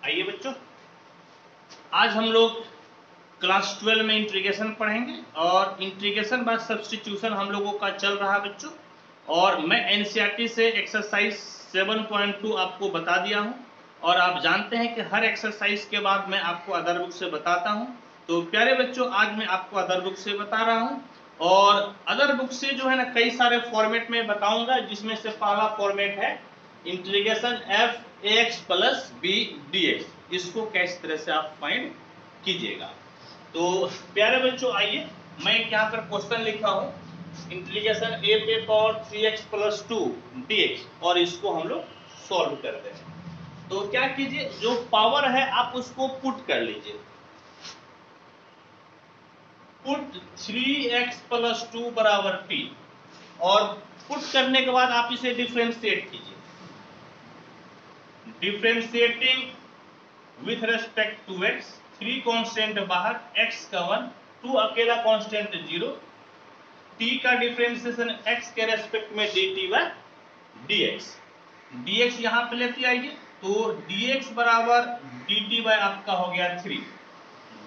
आइए बच्चों, आज हम लोग क्लास 12 में इंटीग्रेशन पढ़ेंगे और इंटीग्रेशन बाय सब्स्टिट्यूशन हम लोगों का चल रहा है बच्चों। और मैं एनसीईआरटी से एक्सरसाइज 7.2 आपको बता दिया हूं और आप जानते हैं कि हर एक्सरसाइज के बाद मैं आपको अदर बुक से बताता हूं। तो प्यारे बच्चों, आज मैं आपको अदर बुक से बता रहा हूं और अदर बुक से जो है ना कई सारे फॉर्मेट में बताऊंगा, जिसमें से पहला फॉर्मेट है integration f x plus b d x. इसको किस तरह से आप फाइंड कीजिएगा। तो प्यारे बच्चों आइए, मैं यहाँ पर क्वेश्चन लिखा हूँ इंटीग्रेशन ए पे पावर 3x प्लस 2 dx और इसको हम लोग सॉल्व करते हैं। तो क्या कीजिए, जो पावर है आप उसको पुट कर लीजिए। पुट 3x प्लस 2 बराबर p और पुट करने के बाद आप इसे डिफरेंशिएट कीजिए। Differentiating with respect to x, 3 constant बाहर, x का 1, 2 अकेला कांस्टेंट 0, t का डिफरेंशिएशन x के रेस्पेक्ट में dt बाय dx। dx यहां पे लेते आइए, तो dx बराबर dt बाय आपका हो गया 3।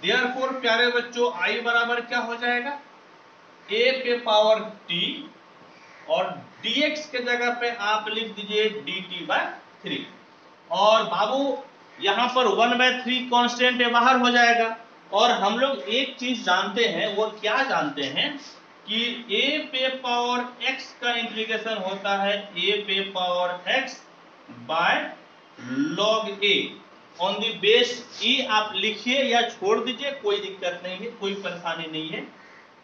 देयरफॉर प्यारे बच्चों i बराबर क्या हो जाएगा, a पे पावर t और dx के जगह पे आप लिख दीजिए dt बाय 3। और बाबू यहां पर 1/3 कांस्टेंट बाहर हो जाएगा। और हम लोग एक चीज जानते हैं, वो क्या जानते हैं कि a पे पावर x का इंटीग्रेशन होता है a पे power x by log a on the base e। आप लिखिए या छोड़ दीजिए, कोई दिक्कत नहीं है, कोई परेशानी नहीं है।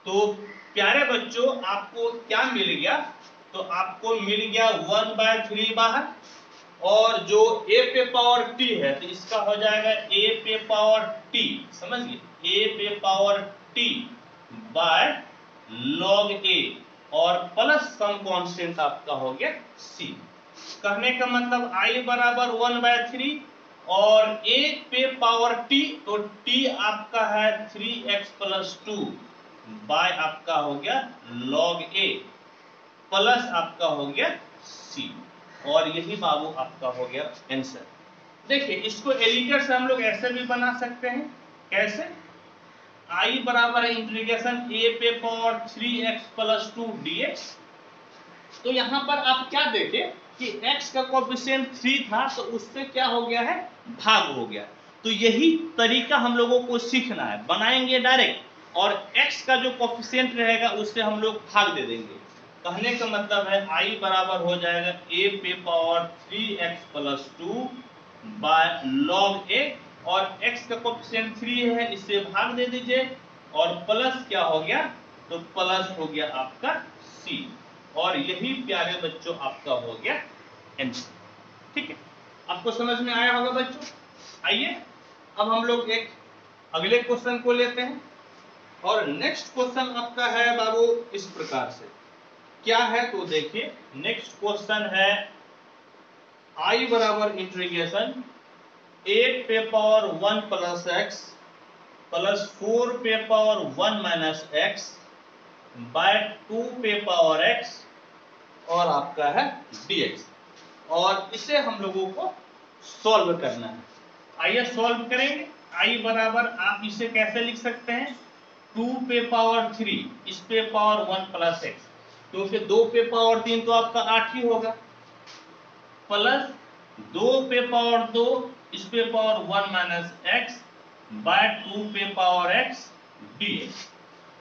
तो प्यारे बच्चों आपको क्या मिल गया, तो आपको मिल गया 1/3 बाहर और जो a पे पावर t है तो इसका हो जाएगा a पे पावर t, समझिए a पे power t by log a और प्लस सम कांस्टेंट आपका हो गया c। कहने का मतलब i बराबर 1/3 और a पे पावर t, तो t आपका है 3x प्लस 2 बाय आपका हो गया log a प्लस आपका हो गया c। और यही बाबू आपका हो गया आंसर। देखिए इसको एलिगेट से हम लोग ऐसे भी बना सकते हैं। कैसे, i बराबर है इंटीग्रेशन a पे पावर 3x प्लस 2 dx। तो यहां पर आप क्या देखें कि x का कोएफिशिएंट 3 था तो उससे क्या हो गया है, भाग हो गया। तो यही तरीका हम लोगों को सीखना है, बनाएंगे डायरेक्ट और x का जो कोएफिशिएंट रहेगा उससे हम लोग भाग दे देंगे। कहने का मतलब है i बराबर हो जाएगा a पे power 3x plus 2 by log a और x का कोएफिशिएंट 3 है, इससे भाग दे दीजिए और प्लस क्या हो गया, तो प्लस हो गया आपका c। और यही प्यारे बच्चों आपका हो गया आंसर। ठीक है, आपको समझ में आया होगा बच्चों। आइए अब हम लोग एक अगले क्वेश्चन को लेते हैं और नेक्स्ट क्वेश्चन आपका है बाबू इस प्रकार से। क्या है तो देखिए, नेक्स्ट क्वेश्चन है i बराबर इंटीग्रेशन 8 पे पावर 1 प्लस x प्लस 4 पे पावर 1 माइनस x बाय 2 पे पावर x और आपका है dx। और इसे हम लोगों को सॉल्व करना है। आइए सॉल्व करेंगे। i बराबर आप इसे कैसे लिख सकते हैं, 2 पे पावर 3 इस पे पावर 1 प्लस x, क्योंकि 2 पे पावर 3 तो आपका 8 ही होगा, प्लस 2 पे पावर 2 इस पे पावर 1 माइनस x बाय 2 पे पावर x dx।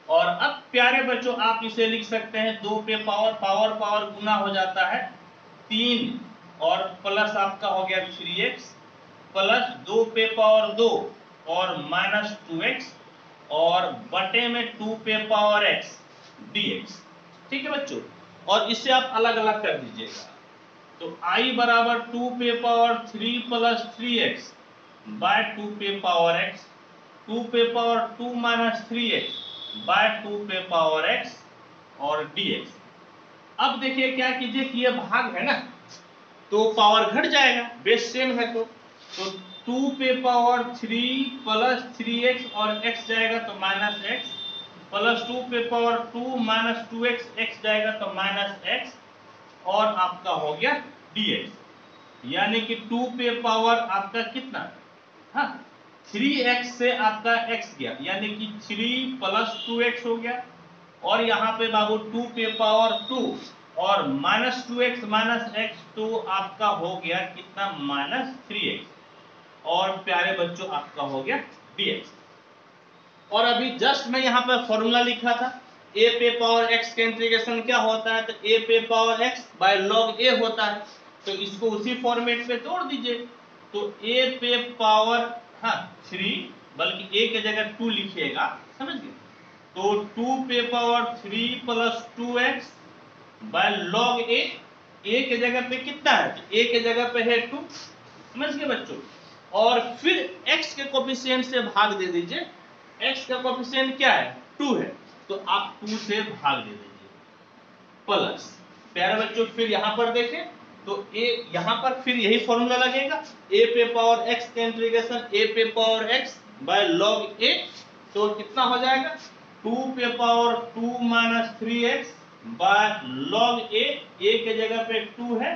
और अब प्यारे बच्चों आप इसे लिख सकते हैं 2 पे पावर पावर पावर गुना हो जाता है 3 और प्लस आपका हो गया 3x प्लस 2 पे पावर 2 और माइनस 2x और बटे में 2 पे पावर x dx। ठीक है बच्चों, और इसे आप अलग अलग कर दीजिएगा। तो i बराबर 2 पे पावर 3 प्लस 3x बाय 2 पे पावर x, 2 पे पावर 2 माइनस 3x बाय 2 पे पावर x और dx। अब देखिए क्या कीजिए कि ये भाग है ना, तो पावर घट जाएगा, बेस सेम है तो 2 पे पावर 3 प्लस 3x और x जाएगा तो माइनस x प्लस 2 पे पावर 2 माइनस 2x x जाएगा तो माइनस x और आपका हो गया dx। यानी कि 2 पे पावर आपका कितना हाँ 3x से आपका x गया, यानी कि 3 + 2x हो गया, और यहाँ पे बाबू 2 पे पावर 2 और -2x -x, तो आपका हो गया कितना -3x, और प्यारे बच्चों आपका हो गया dx। और अभी जस्ट मैं यहाँ पर फॉर्मूला लिखा था, a पे पावर x का इंटीग्रेशन क्या होता है, तो a पे power x by log a होता है, तो इसको उसी फॉर्मेट पे तोड़ दीजिए। तो a पे पावर 3, बल्कि a की जगह 2 लिखिएगा, समझ गए। तो 2 पे power 3 + 2x by log a, a के जगह पे कितना है, तो a के जगह पे है 2, समझ गए बच्चों। और फिर x के कोफिशिएंट से भाग दे दीजिए, x का कोफिशिएंट क्या है 2 है, तो आप 2 से भाग दे दीजिए प्लस। प्यारे बच्चों फिर यहां पर देखें तो a यहां पर फिर यही फॉर्मूला लगेगा, a पे पावर x का इंटीग्रेशन a पे power x by log a, तो कितना हो जाएगा 2 पे power 2 - 3x by log a, a के जगह पे 2 है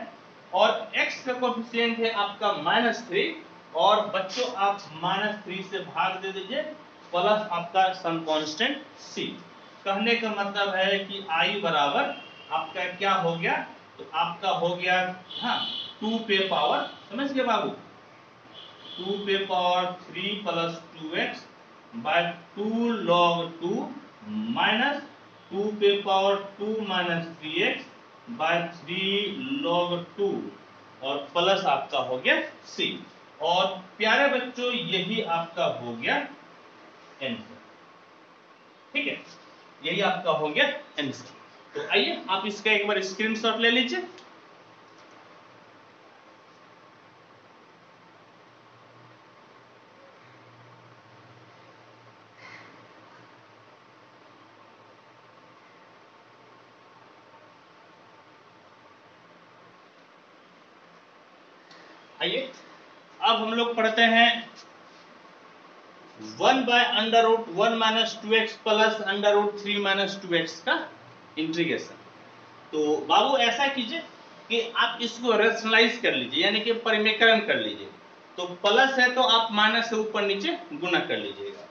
और x का कोफिशिएंट है आपका -3, और बच्चों आप -3 से भाग दे दीजिए प्लस आपका सम कांस्टेंट c। कहने का मतलब है कि i बराबर आपका क्या हो गया, तो आपका हो गया 2 पे पावर, समझ गए बाबू, 2 पे power 3 + 2x bye 2 log 2 minus 2 पे पावर 2 - 3x बाय 3 log 2, और प्लस आपका हो गया c। और प्यारे बच्चों यही आपका हो गया आंसर, ठीक है, यही आपका हो गया आंसर। तो आइए आप इसका एक बार स्क्रीनशॉट ले लीजिए। आइए अब हम लोग पढ़ते हैं 1/√1 - 2x प्लस √3 - 2x का इंटीग्रेशन। तो बाबू ऐसा कीजिए कि आप इसको रेशनलाइज कर लीजिए, यानी कि परिमेयकरण कर लीजिए। तो प्लस है तो आप माइनस से ऊपर नीचे गुना कर लीजिएगा,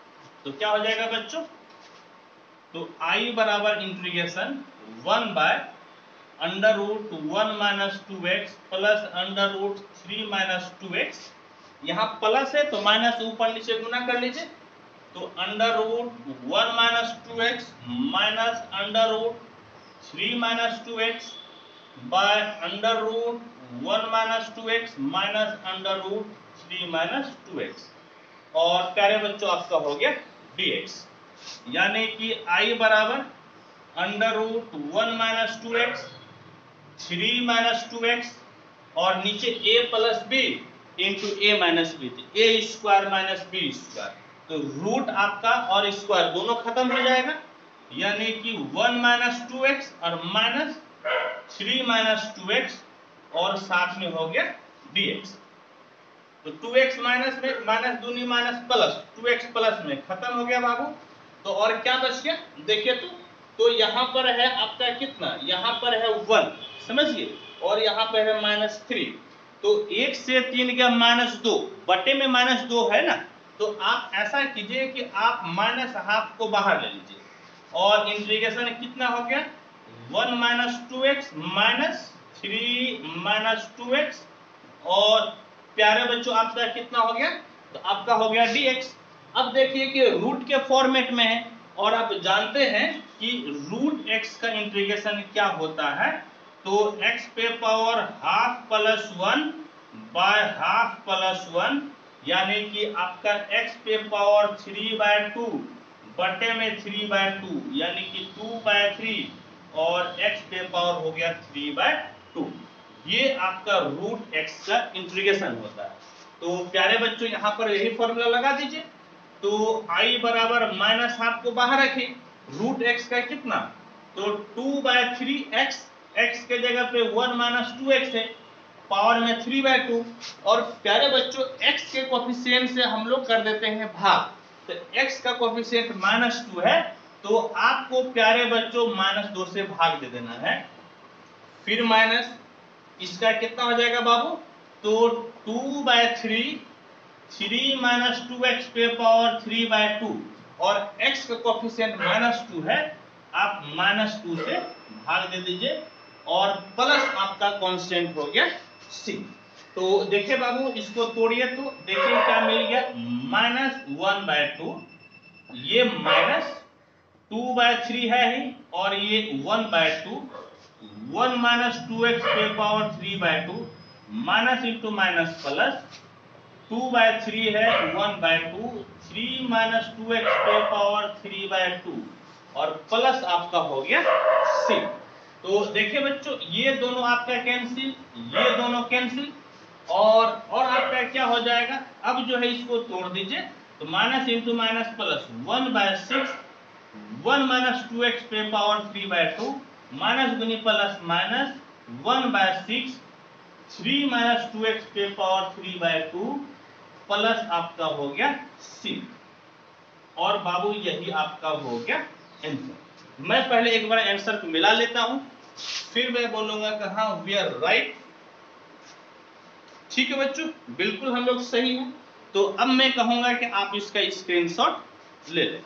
तो क्या हो जाएगा बच्चों, तो i बराबर इंटीग्रेशन 1/√1 - 2x प्लस √3 - 2x, यहाँ प्लस है तो माइनस ऊपर नीचे गुना कर लीजिए, तो √1 - 2x minus √3 - 2x by √1 - 2x minus √3 - 2x, और प्यारे बच्चों आपका हो गया dx, यानी कि i बराबर √1 - 2x 3 - 2x और नीचे a plus b into a minus b, a square minus b square, तो रूट आपका और स्क्वायर दोनों खत्म हो जाएगा, यानी कि 1 - 2x और माइनस 3 - 2x, और साथ में हो गया dx। तो 2x माइनस में माइनस दूनी माइनस प्लस 2x प्लस में खत्म हो गया बाबू। तो और क्या बच गया देखिए, तो यहाँ पर है आपका कितना, यहाँ पर है 1, समझिए, और यहाँ पर है -3, तो 1 से 3 गया -2, बटे में -2 है ना, तो आप ऐसा कीजिए कि आप -½ को बाहर ले लीजिए, और इंटीग्रेशन कितना हो गया 1 - 2x माइनस 3 - 2x, और प्यारे बच्चों आपका कितना हो गया, तो आपका हो गया dx। अब देखिए कि रूट के फॉर्मेट में है, और आप जानते हैं कि √x का इंटीग्रेशन क्या होता है, तो x पे पावर ½ + 1 बाय ½ + 1, यानी कि आपका x पे पावर 3/2 बटे में 3/2, यानी कि 2/3, और x पे पावर हो गया 3/2, ये आपका √x का इंटीग्रेशन होता है। तो प्यारे बच्चों यहाँ पर यही फॉर्मूला लगा दीजिए, तो i बराबर -½ को बाहर रखिए, √x का कितना, तो 2/3x, x के जगह पे 1 - 2x है, पावर में 3/2, और प्यारे बच्चों x के कोफिशिएंट से हम लोग कर देते हैं भाग, तो x का कोफिशिएंट -2 है, तो आपको प्यारे बच्चों -2 से भाग दे देना है, फिर माइनस इसका कितना हो जाएगा बाबू, तो 2/3 3 माइनस 2x पे पावर 3/2 और x का कोफिशिएंट -2 है, आप -2 से भाग दे दीजिए और प्लस आपका कांस्टेंट हो गया c। तो देखिए बाबू, इसको तोड़िए तो देखिए क्या मिल गया, -1/2, ये -2/3 है ही, और ये 1/2, 1 माइनस 2x पे power 3/2, minus into minus plus, 2/3 है 1/2, 3 माइनस 2x पे पावर 3/2 और प्लस आपका हो गया c। तो देखिए बच्चों, ये दोनों आपका कैंसिल, ये दोनों कैंसिल, और आपका क्या हो जाएगा, अब जो है इसको तोड़ दीजिए तो minus into minus plus, 1/6, 1 minus 2x पे पावर 3/2 माइनस गुनी प्लस माइनस 1/6, 3 माइनस 2x पे पावर 3/2 प्लस आपका हो गया c। और बाबू यही आपका हो गया आंसर। मैं पहले एक बार आंसर को मिला लेता हूं, फिर मैं बोलूंगा कि हाँ वी आर राइट। ठीक है बच्चों, बिल्कुल हम लोग सही हैं। तो अब मैं कहूंगा कि आप इसका स्क्रीनशॉट ले लें।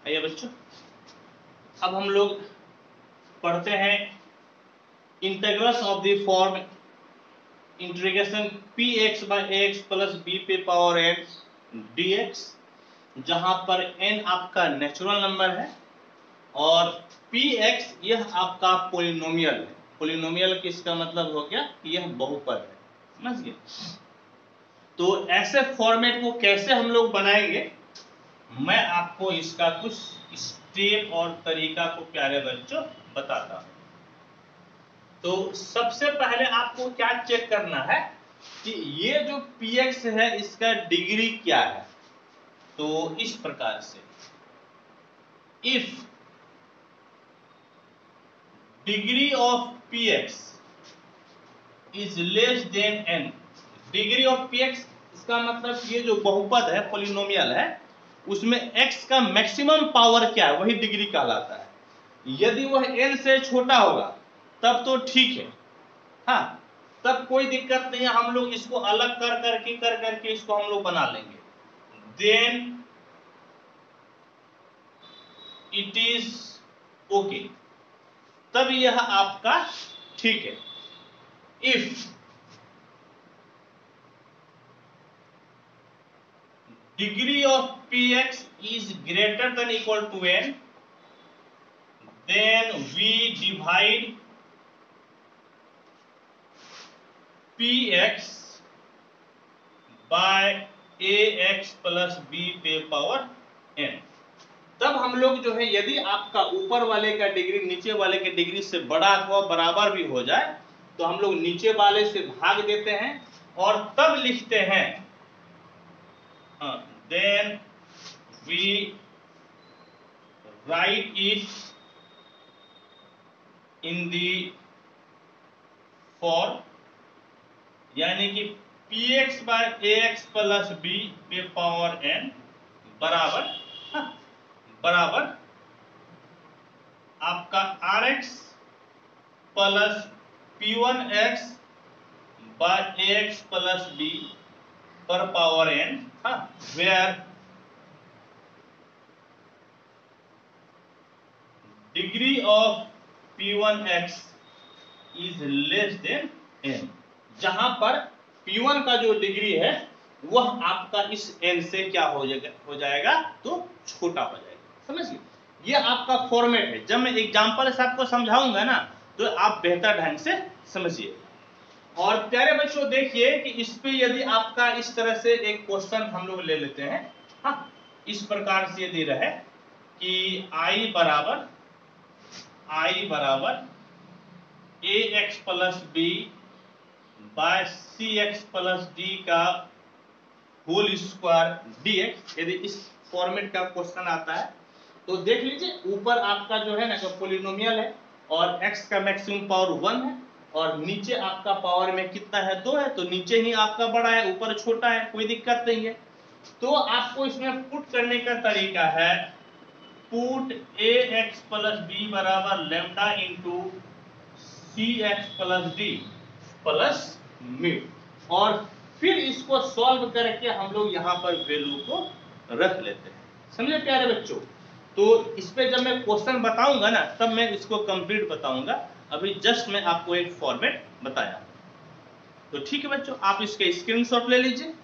आइए बच्चों, अब हम लोग पढ़ते हैं integrals of the form integration px by ax plus b पे पावर n dx, जहां पर n आपका नेचुरल नंबर है और px यह आपका पोलिनोमियल है। पोलिनोमियल किसका मतलब हो गया कि यह बहुपद है, समझ गए। तो ऐसे फॉर्मेट को कैसे हम लोग बनाएंगे, मैं आपको इसका कुछ स्टेप और तरीका को प्यारे बच्चों बताता हूं। तो सबसे पहले आपको क्या चेक करना है कि ये जो px है इसका डिग्री क्या है। तो इस प्रकार से, if degree of px is less than n, degree of px इसका मतलब ये जो बहुपद है, पॉलिनोमियल है, उसमें x का मैक्सिमम पावर क्या है वही डिग्री कहलाता है। यदि वह n से छोटा होगा तब तो ठीक है, हाँ तब कोई दिक्कत नहीं है, हम लोग इसको अलग कर करके इसको हम लोग बना लेंगे। देन इट इज ओके, तब यह आपका ठीक है। If degree of px is greater than equal to n, then we divide px by ax plus b पे पावर n। तब हम लोग जो है, यदि आपका ऊपर वाले का डिग्री नीचे वाले के डिग्री से बड़ा अथवा बराबर भी हो जाए तो हम लोग नीचे वाले से भाग देते हैं और तब लिखते हैं then we write it in the form, यानी कि px by ax plus b पे पावर n बराबर बराबर आपका rx plus p1x by ax plus b पर power n, where degree of p1x is less than n, जहां पर p1 का जो डिग्री है वह आपका इस n से क्या हो जाएगा तो छोटा हो जाएगा, समझिए। ये आपका फॉर्मेट है, जब मैं एग्जांपल से आपको समझाऊंगा ना तो आप बेहतर ढंग से समझिए। और प्यारे बच्चों देखिए कि इस पे यदि आपका इस तरह से एक क्वेश्चन हम लोग ले लेते हैं, हाँ इस प्रकार से दे रहा है कि I बराबर ax प्लस बी बाय सी एक्स प्लस डी का होल स्क्वायर dx, यदि इस फॉर्मेट का क्वेश्चन आता है तो देख लीजिए, ऊपर आपका जो है ना पॉलिनोमियल है और x का मैक्सिमम पावर 1 है और नीचे आपका पावर में कितना है, 2 है, तो नीचे ही आपका बड़ा है ऊपर छोटा है, कोई दिक्कत नहीं है। तो आपको इसमें पुट करने का तरीका है, पुट ax प्लस बी बराबर lambda into c x plus d plus mu, और फिर इसको सॉल्व करके हम लोग यहाँ पर वैल्यू को रख लेते हैं। समझे प्यारे बच्चों? तो इस पे जब मैं क्वेश्चन बताऊंगा ना तब मैं इसको कंप्लीट बताऊंगा, अभी जस्ट मैं आपको एक फॉर्मेट बताया। तो ठीक है बच्चों, आप इसके स्क्रीनशॉट ले लीजिए।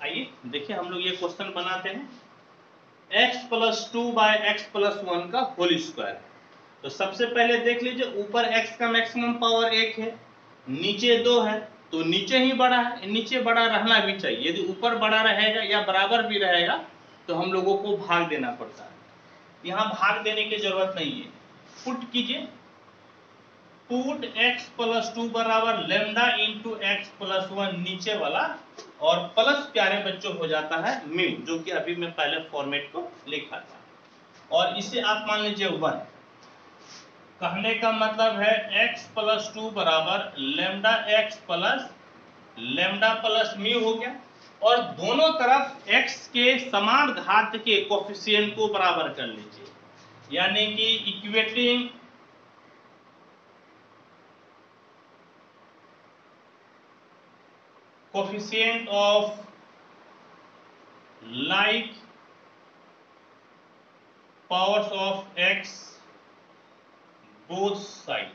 आइए देखिए, हम लोग ये क्वेश्चन बनाते हैं, x plus 2 by x plus 1 का होल स्क्वायर। तो सबसे पहले देख लीजिए, ऊपर x का मैक्सिमम पावर 1 है, नीचे 2 है, तो नीचे ही बड़ा है, नीचे बड़ा रहना भी चाहिए। यदि ऊपर बड़ा रहेगा या बराबर भी रहेगा तो हम लोगों को भाग देना पड़ता है, यहाँ भाग देने की जरूरत नहीं है। पुट कीजिए, पुट x प्लस 2 बराबर लेमडा इंटू एक्स प्लस 1 नीचे वाला, और प्लस प्यारे बच्चों हो जाता है म्यू, जो कि अभी मैं पहले फॉर्मेट को लिखा था, और इसे आप मान लीजिए 1। कहने का मतलब है x प्लस 2 बराबर लेमडा एक्स प्लस म्यू हो गया, और दोनों तरफ x के समान घात के कोफिशिएंट को बराबर कर लीजिए, यानी कि equating coefficient of like powers of x both side,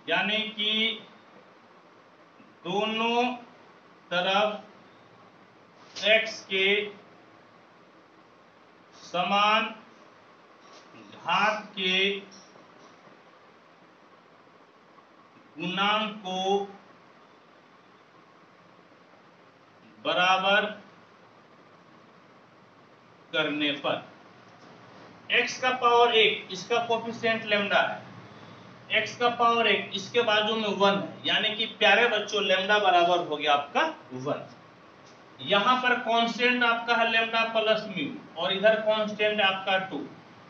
यानी कि दोनों तरफ x के समान घात के गुणांक को बराबर करने पर x का पावर 1, इसका कोफिशिएंट लेमडा है, x का पावर 1, इसके बाजू में 1 है, यानी कि प्यारे बच्चों लेमडा बराबर हो गया आपका 1। यहाँ पर कांस्टेंट आपका है लेमडा प्लस म्यू, और इधर कांस्टेंट है आपका 2।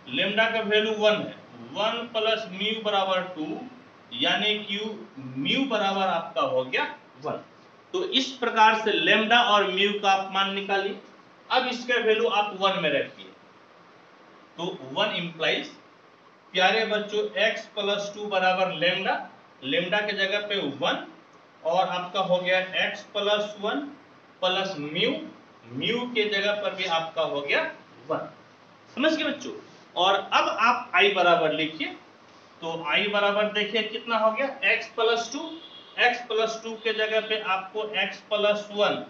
लेमडा का वैल्यू 1 है, 1 प्लस म्यू बराबर 2, यानी कि म्यू बराबर आपका हो गया 1। तो इस प्रकार से लेमडा और म्यू का आप मान निकालिए। अब इसका वैल्यू आप 1 में रखिए, तो 1 इंप्लाइज प्यारे बच्चों x प्लस 2 बराबर लेमडा, लेमडा के जगह पे 1, और आपका हो गया x plus 1 plus mu, mu के जगह पर भी आपका हो गया 1। समझ गए बच्चों? और अब आप i बराबर लिखिए, तो i बराबर देखिए कितना हो गया, x प्लस 2, x प्लस 2 के जगह पे आपको x प्लस 1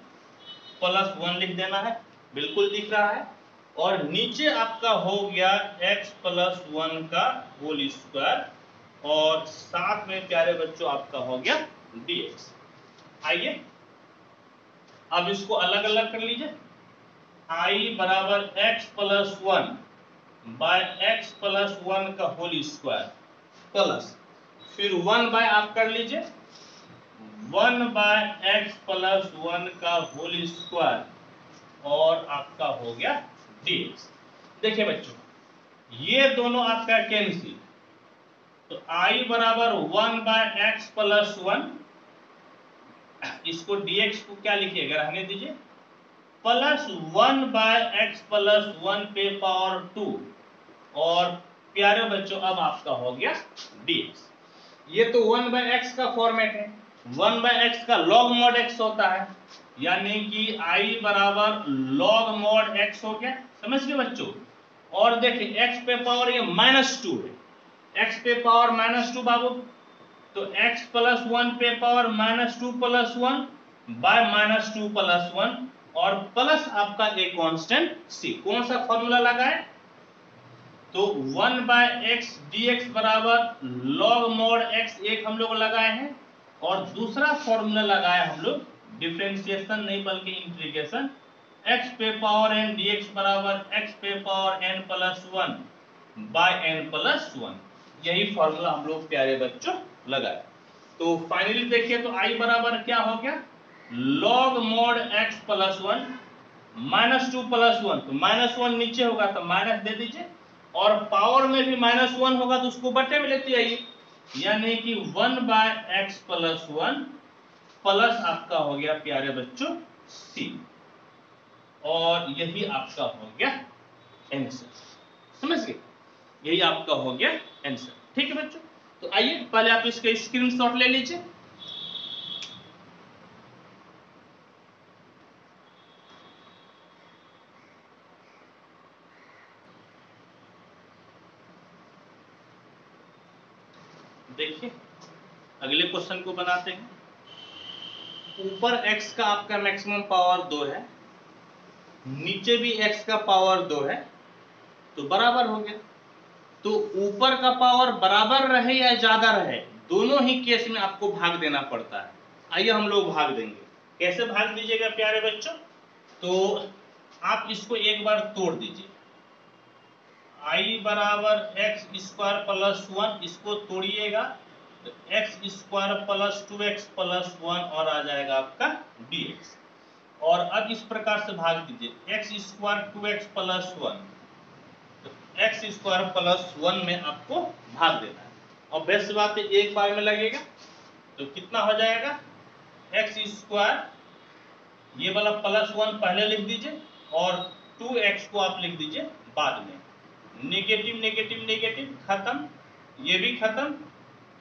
लिख देना है, बिल्कुल दिख रहा है, और नीचे आपका हो गया x प्लस 1 का होल स्क्वायर, और साथ में प्यारे बच्चों आपका हो गया dx। आइए अब इसको अलग अलग कर लीजिए, i बराबर x plus 1 by x plus 1 का होल स्क्वायर प्लस, फिर 1 बाय आप कर लीजिए 1 बाय एक्स प्लस 1 का होल स्क्वायर, और आपका हो गया dx। देखिए बच्चों, ये दोनों आपका कैंसिल, तो i बराबर 1 बाय एक्स प्लस 1, इसको dx को क्या लिखिएगा, रहने दीजिए, प्लस 1 बाय एक्स प्लस 1 पे पावर 2, और प्यारे बच्चों अब आपका हो गया dx। ये तो 1 बाय एक्स का फॉर्मेट है, 1 बाय एक्स का log mod x होता है, यानी कि i बराबर log mod x हो गया। समझ गए बच्चों? और देखिए x पे पावर ये -2 है, x पे पावर -2 बाबू, तो x प्लस 1 पे पावर -2 प्लस 1 बाय -2 प्लस 1, और प्लस आपका एक कांस्टेंट c। कौन सा फॉर्मूला लगाए, तो 1/x dx बराबर log mod x एक हम लोग लगाए हैं, और दूसरा फॉर्मूला लगाया हम लोग डिफरेंशिएशन नहीं बल्कि इंटीग्रेशन, x पे पावर n dx बराबर x पे power n plus 1 by n plus 1। यही फॉर्मूला हम लोग प्यारे बच्चों लगाए। तो फाइनली देखिए तो I बराबर क्या हो गया, log mod x plus 1 -2 plus 1, तो -1 नीचे होगा तो माइनस दे दीजिए, और पावर में भी -1 होगा तो उसको बटे में लेते आइए, यानी कि 1/x प्लस 1 प्लस आपका हो गया प्यारे बच्चों c, और यही आपका हो गया आंसर। समझ गए, यही आपका हो गया आंसर। ठीक है बच्चों, तो आइए पहले आप इसका स्क्रीनशॉट ले लीजिए। देखिए अगले क्वेश्चन को बनाते हैं। ऊपर x का आपका मैक्सिमम पावर 2 है, नीचे भी x का पावर 2 है, तो बराबर हो गया। तो ऊपर का पावर बराबर रहे या ज्यादा रहे, दोनों ही केस में आपको भाग देना पड़ता है। आइए हम लोग भाग देंगे। कैसे भाग दीजिएगा प्यारे बच्चों, तो आप इसको एक बार तोड़ दीजिए। I बराबर x स्क्वायर प्लस 1, इसको तोड़िएगा तो x square plus 2x plus 1 और आ जाएगा आपका dx। और अब इस प्रकार से भाग दीजिए, x स्क्वायर 2x प्लस 1, तो x स्क्वायर प्लस 1 में आपको भाग देना है। और बेस्ट बात है एक बार में लगेगा, तो कितना हो जाएगा, x स्क्वायर ये वाला प्लस 1 पहले लिख दीजिए और 2x को आप लिख दीजिए बाद में। नेगेटिव नेगेटिव नेगेटिव खत्म, ये भी खत्म।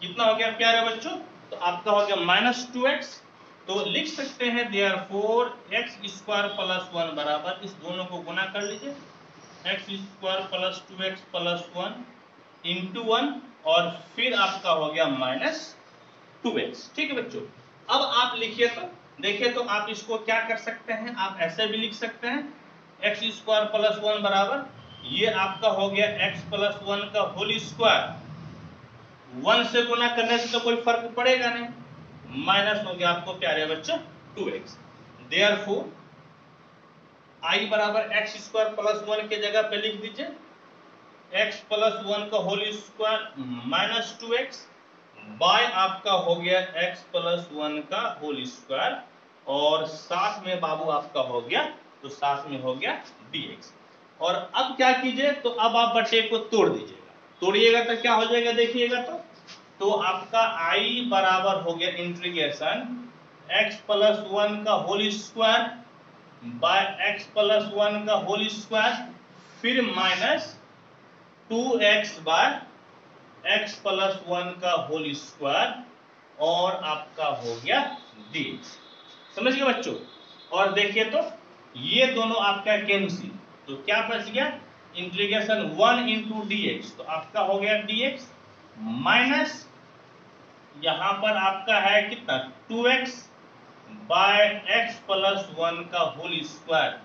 कितना हो गया प्यारे बच्चों, तो आपका हो गया -2x। तो लिख सकते हैं देयरफॉर x स्क्वायर प्लस 1 बराबर, इस दोनों को गुना कर लीजिए, x square plus 2x plus 1 into 1, और फिर आपका हो गया -2x। ठीक है बच्चों, अब आप लिखिए तो देखिए, तो आप इसको क्या कर सकते हैं, आप ऐसे भी लिख सकते हैं, x स्क्वायर प्लस 1 बराबर, ये आपका हो गया x प्लस 1 का होल स्क्वायर, 1 से गुना करने से तो कोई फर्क पड़ेगा नहीं, माइनस हो गया आपको प्यारे बच्चों 2x। देयरफॉर I बराबर x स्क्वायर प्लस 1 के जगह पे लिख दीजिए x प्लस 1 का होल स्क्वायर -2x बाय आपका हो गया x प्लस 1 का होल स्क्वायर, और साथ में बाबू आपका हो गया, तो साथ में हो गया dx। और अब क्या कीजिए, तो अब आप बटे को तोड़ दीजिएगा, तोड़िएगा तो क्या हो जाएगा देखिएगा, तो आपका I बराबर हो गया इंटीग्रेशन x प्लस 1 का whole square by x plus 1 का होल स्क्वायर, फिर minus 2x by x plus 1 का होल स्क्वायर, और आपका हो गया dx। समझ गए बच्चों। और देखिए तो ये दोनों आपका कैंसिल, तो क्या बच गया, इंटीग्रेशन 1 इंटू dx, तो आपका हो गया dx, माइनस यहां पर आपका है कितना 2x बाय x प्लस 1 का होल स्क्वायर,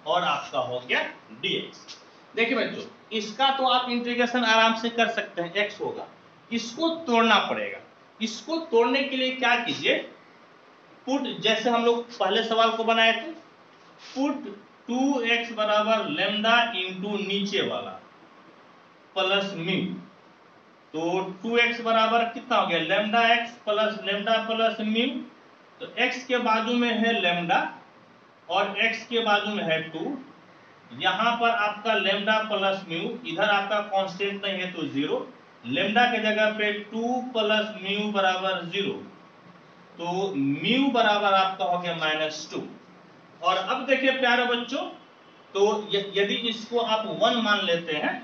और आपका हो गया dx। देखिए बच्चों, इसका तो आप इंटीग्रेशन आराम से कर सकते हैं, x होगा, इसको तोड़ना पड़ेगा। इसको तोड़ने के लिए क्या कीजिए, पुट, जैसे हम लोग पहले सवाल को बनाए थे, पुट 2x बराबर लेमडा इंटू नीचे वाला प्लस म्यू, तो 2x बराबर कितना हो गया, lambda x plus lambda plus mu, तो x के बाजू में है लेमडा और x के बाजू में है 2, यहां पर आपका लेमडा प्लस म्यू, इधर आपका कांस्टेंट नहीं है तो 0, लेमडा के जगह पे 2 प्लस म्यू बराबर 0, तो म्यू बराबर आपका हो गया -2। और अब देखिए प्यारे बच्चों, तो यदि इसको आप 1 मान लेते हैं,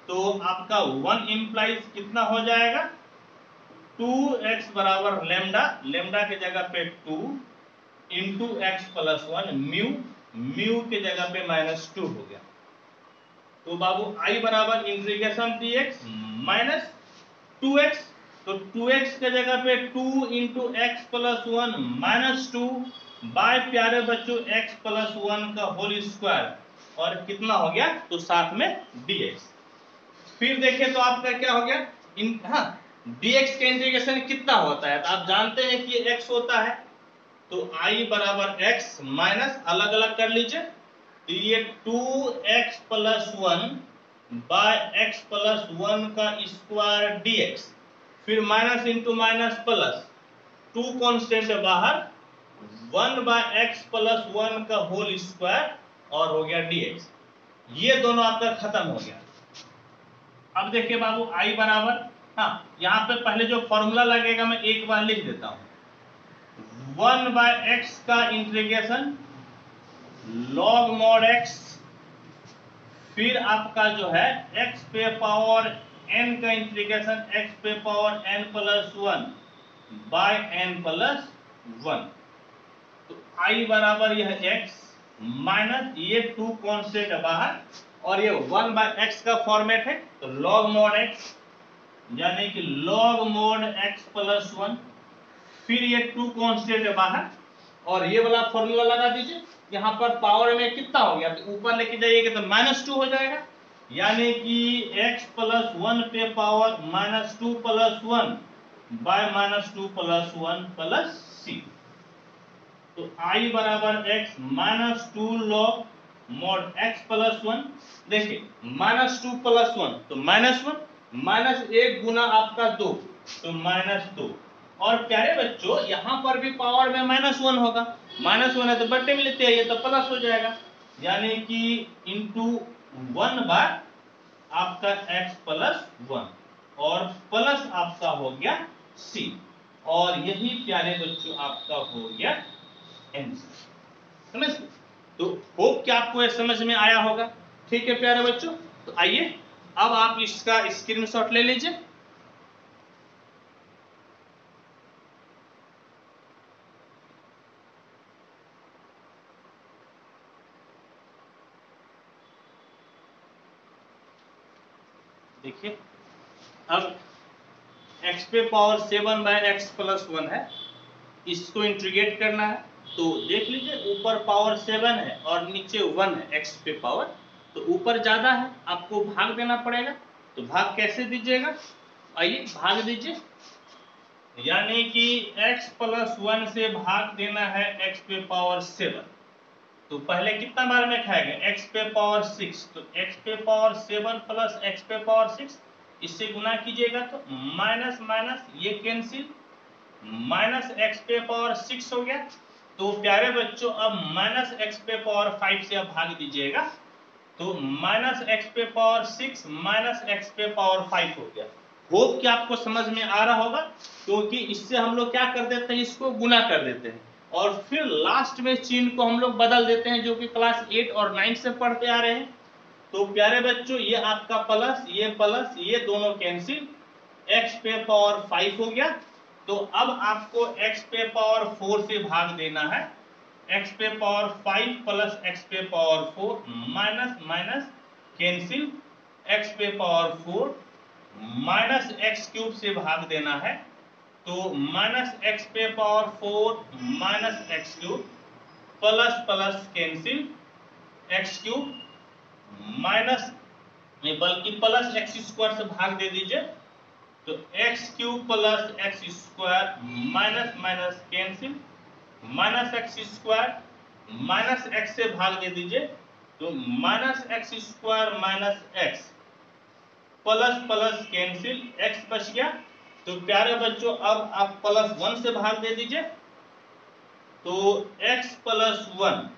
तो आपका 1 इंप्लाइज कितना हो जाएगा, 2x बराबर लेमडा, लेमडा के जगह पे 2 into x plus 1 mu, mu के जगह पे -2 हो गया। तो बाबू I बराबर इंटीग्रेशन dx माइनस 2x, तो 2x के जगह पे 2 इंटू एक्स प्लस 1 -2 बाय प्यारे बच्चों x प्लस 1 का होल स्क्वायर, और कितना हो गया, तो साथ में dx। फिर देखें तो आपका क्या हो गया इन dx का इंटीग्रेशन कितना होता है, तो आप जानते हैं कि x होता है, तो I बराबर x माइनस अलग अलग कर लीजिए, तो ये 2x plus 1 by x plus 1 का स्क्वायर dx, फिर minus into minus plus, 2 constant है बाहर, 1 बाय x प्लस 1 का होल स्क्वायर और हो गया dx। ये दोनों आपका खत्म हो गया। अब देखिए बाबू I बराबर, यहाँ पे पहले जो फॉर्मूला लगेगा मैं एक बार लिख देता हूं, 1 बाय x का इंटीग्रेशन लॉग मॉड x, फिर आपका जो है x पे पावर n का इंटीग्रेशन x पे power n plus 1 by n plus 1, तो I बराबर यह x माइनस ये 2 कॉन्स्टेंट बाहर और ये 1 बाय x का फॉर्मेट है, तो लॉग मॉड x यानी कि लॉग मोड x प्लस 1, फिर ये 2 कॉन्स्टेंट है बाहर और ये वाला फॉर्मूला लगा दीजिए। यहाँ पर पावर में कितना हो गया, तो ऊपर लेके जाइएगा तो -2 हो जाएगा, यानी कि x प्लस 1 पे power -2 plus 1 by -2 plus 1 plus c, तो I बराबर x -2 log mod x plus 1, देखिए -2 प्लस 1 तो -1, -1 गुना आपका 2 तो -2, और प्यारे बच्चों यहाँ पर भी पावर में -1 होगा, -1 है तो बट्टे में लेते आइए तो प्लस हो जाएगा, यानी कि इंटू 1 बार आपका x प्लस 1 और प्लस आपका हो गया c, और यही प्यारे बच्चों आपका हो गया आंसर। समझ, तो होप कि आपको ये समझ में आया होगा। ठीक है प्यारे बच्चों, तो आइए अब आप इसका स्क्रीनशॉट ले लीजिए। देखिए अब x पे पावर 7 बाय x प्लस 1 है, इसको इंटीग्रेट करना है, तो देख लीजिए ऊपर पावर 7 है और नीचे 1 है x पे पावर, तो ऊपर ज्यादा है आपको भाग देना पड़ेगा, तो भाग कैसे दीजिएगा, आइए भाग दीजिए, यानी कि x प्लस 1 से भाग देना है x पे पावर 7, तो पहले कितना बार में खाएगा x पे पावर 6, तो x पे पावर 7 प्लस x पे पावर 6, इससे गुना कीजिएगा तो माइनस माइनस ये कैंसिल, माइनस x पे पावर 6 हो गया, तो प्यारे बच्चों अब माइनस x पे पावर 5 से अब भाग दीजिएगा, तो माइनस x पे पावर 6 माइनस x पे पावर 5 हो गया। होप कि आपको समझ में आ रहा होगा, क्योंकि इससे हम लोग क्या कर देते हैं, इसको गुना कर देते हैं और फिर लास्ट में चिन्ह को हम लोग बदल देते हैं, जो कि क्लास 8 और 9 से पढ़ते आ रहे हैं। तो प्यारे बच्चों ये आपका प्लस ये दोनों कैंसिल, x पे पावर 5 हो गया, तो अब आपको x पे पावर 4 से भाग देना है, x पे पावर 5 प्लस x पे power 4 minus minus cancel, x पे पावर 4 माइनस x क्यूब से भाग देना है, तो माइनस x पे power 4 minus x cube plus plus cancel x cube minus नहीं बल्कि प्लस x स्क्वायर से भाग दे दीजिए, तो x cube plus x square minus minus cancel, minus x square minus x से भाग दे दीजिए, तो minus x square minus x plus plus cancel, x बच गया, तो प्यारे बच्चों अब आप प्लस 1 से भाग दे दीजिए, तो x plus 1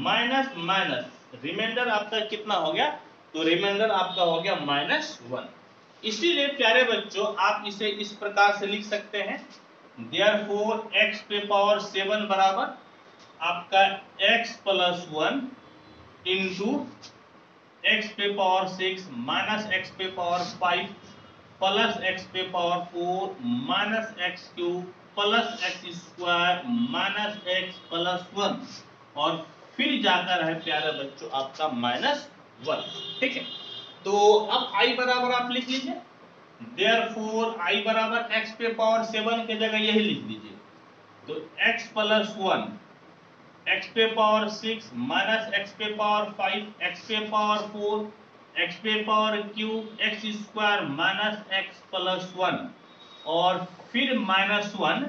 minus minus remainder आपका कितना हो गया, तो रिमाइंडर आपका हो गया -1। इसीलिए प्यारे बच्चों आप इसे इस प्रकार से लिख सकते हैं, देयरफॉर x पे पावर 7 बराबर आपका x प्लस 1 इंटू x पे पावर 6 माइनस x पे पावर 5 प्लस x पे power 4 minus x cube plus x square minus x plus 1, और फिर जाकर है प्यारे बच्चों आपका -1। ठीक है, तो अब I बराबर आप लिख लीजिए, देयरफॉर I बराबर x पे पावर 7 के जगह यही लिख दीजिए, तो x प्लस 1 x पे पावर 6 माइनस x पे पावर 5 x पे पावर 4 एक्स पे power cube x square minus x plus 1 और फिर माइनस 1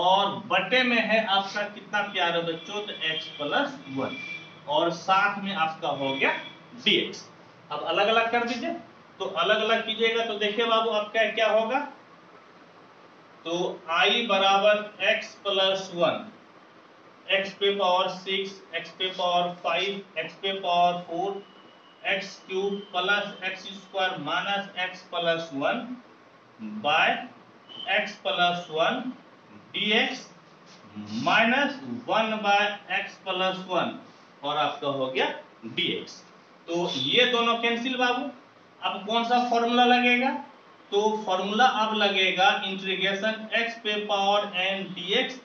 और बटे में है आपका कितना प्यारे बच्चों, तो एक्स प्लस 1 और साथ में आपका हो गया dx। अब अलग अलग कर दीजिए, तो अलग अलग कीजिएगा तो देखिए बाबू आपका क्या होगा, तो i बराबर x प्लस 1 एक्स पे पावर 6 एक्स पे पावर 5 एक्स पे power 4 x cube plus x square minus x plus 1 by x plus 1 dx minus 1 by x plus 1 और आपका हो गया dx। तो ये दोनों कैंसिल बाबू। अब कौन सा फॉर्मूला लगेगा, तो फॉर्मूला अब लगेगा इंटीग्रेशन x पे पावर n dx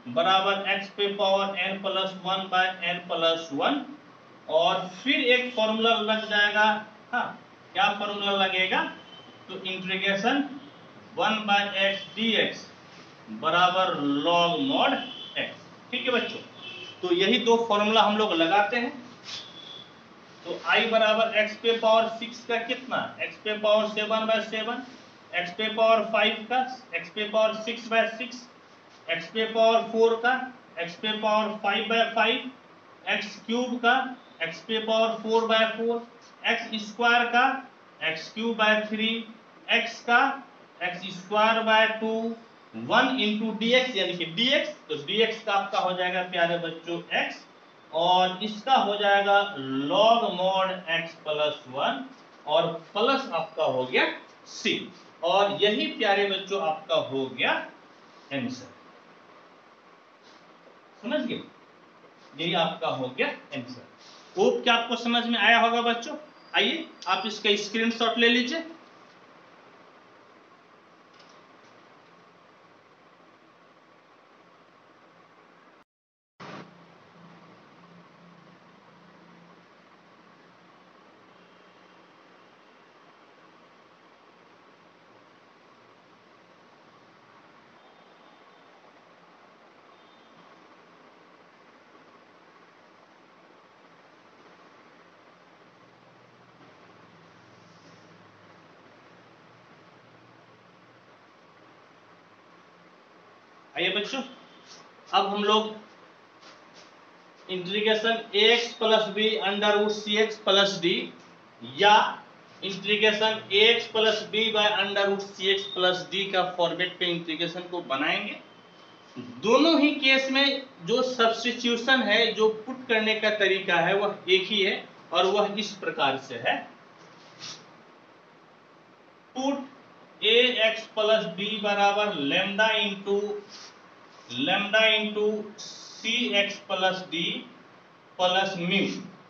बराबर x पे power n plus 1 by n plus 1 और फिर एक फॉर्मूला लग जाएगा। हाँ, क्या फॉर्मूला लगेगा, तो इंटीग्रेशन 1 बाय x dx बराबर log mod x। ठीक है बच्चों, तो यही दो फॉर्मूला हम लोग लगाते हैं। तो i बराबर x पे पावर 6 का कितना, x पे पावर 7 बाय 7, x पे पावर 5 का x पे पावर 6 बाय 6, x पे पावर 4 का x पे पावर 5 बाय 5, x क्यूब का x पे पावर 4 बाय 4, x स्क्वायर का x क्यूब बाय 3, x का x square by 2, 1 into dx यानी कि dx, तो dx का आपका हो जाएगा प्यारे बच्चों x और इसका हो जाएगा log mod x प्लस 1 और प्लस आपका हो गया c और यही प्यारे बच्चों आपका हो गया आंसर। समझ गए, यही आपका हो गया आंसर। होप क्या आपको समझ में आया होगा बच्चों। आइए आप इसका स्क्रीनशॉट ले लीजिए। आइए बच्चों, अब हम लोग integration ax plus b under root c x plus d या integration ax plus b by under root c x plus d का फॉर्मेट पे इंटीग्रेशन को बनाएंगे। दोनों ही केस में जो सब्स्टिट्यूशन है, जो पुट करने का तरीका है वह एक ही है और वह इस प्रकार से है, पुट ax प्लस बी बराबर lambda into c x plus d plus mu.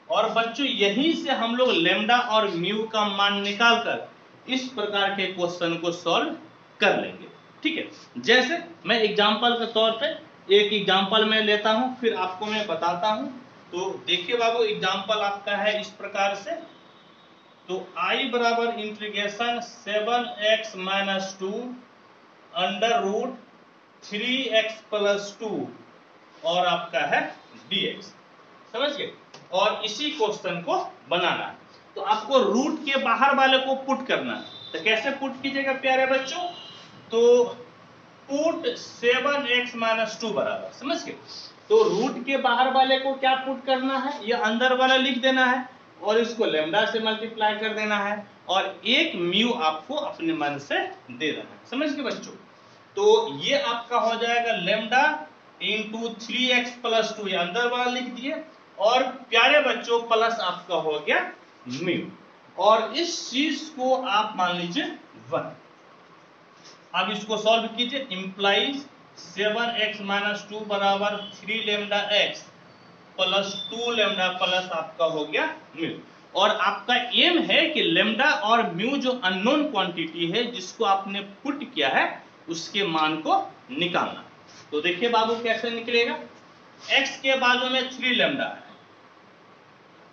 और बच्चों यहीं से हम लोग लेमडा और म्यू का मान निकालकर इस प्रकार के क्वेश्चन को सॉल्व कर लेंगे। ठीक है, जैसे मैं एग्जांपल के तौर पे एक एग्जांपल में लेता हूं फिर आपको मैं बताता हूं। तो देखिए बाबू, एग्जांपल आपका है इस प्रकार से, तो i बराबर integration 7x minus 2 under root 3x plus 2 और आपका है dx। समझ गए, और इसी क्वेश्चन को बनाना है। तो आपको रूट के बाहर वाले को पुट करना है। तो कैसे पुट कीजिएगा प्यारे बच्चों, तो पुट 7x माइनस 2 बराबर, समझ गए, तो रूट के बाहर वाले को क्या पुट करना है, ये अंदर वाला लिख देना है और इसको लेमडा से मल्टीप्लाई कर देना है और एक म्यू आपको अपने मन से दे देना है। समझ गए बच्चों, तो ये आपका हो जाएगा लेमडा इंटू 3x प्लस 2, ये अंदर वाला लिख दिए और प्यारे बच्चों प्लस आपका हो गया म्यू और इस चीज को आप मान लीजिए 1। अब इसको सॉल्व कीजिए, इंप्लाइज 7x माइनस 2 बराबर 3 lambda x plus 2 lambda plus आपका हो गया म्यू। और आपका एम है कि लेमडा और म्यू जो अननोन क्वांटिटी है जिसको आपने पुट किया है उसके मान को निकालना। तो देखिए बाबू कैसे निकलेगा, x के बाजू में 3 लेमडा है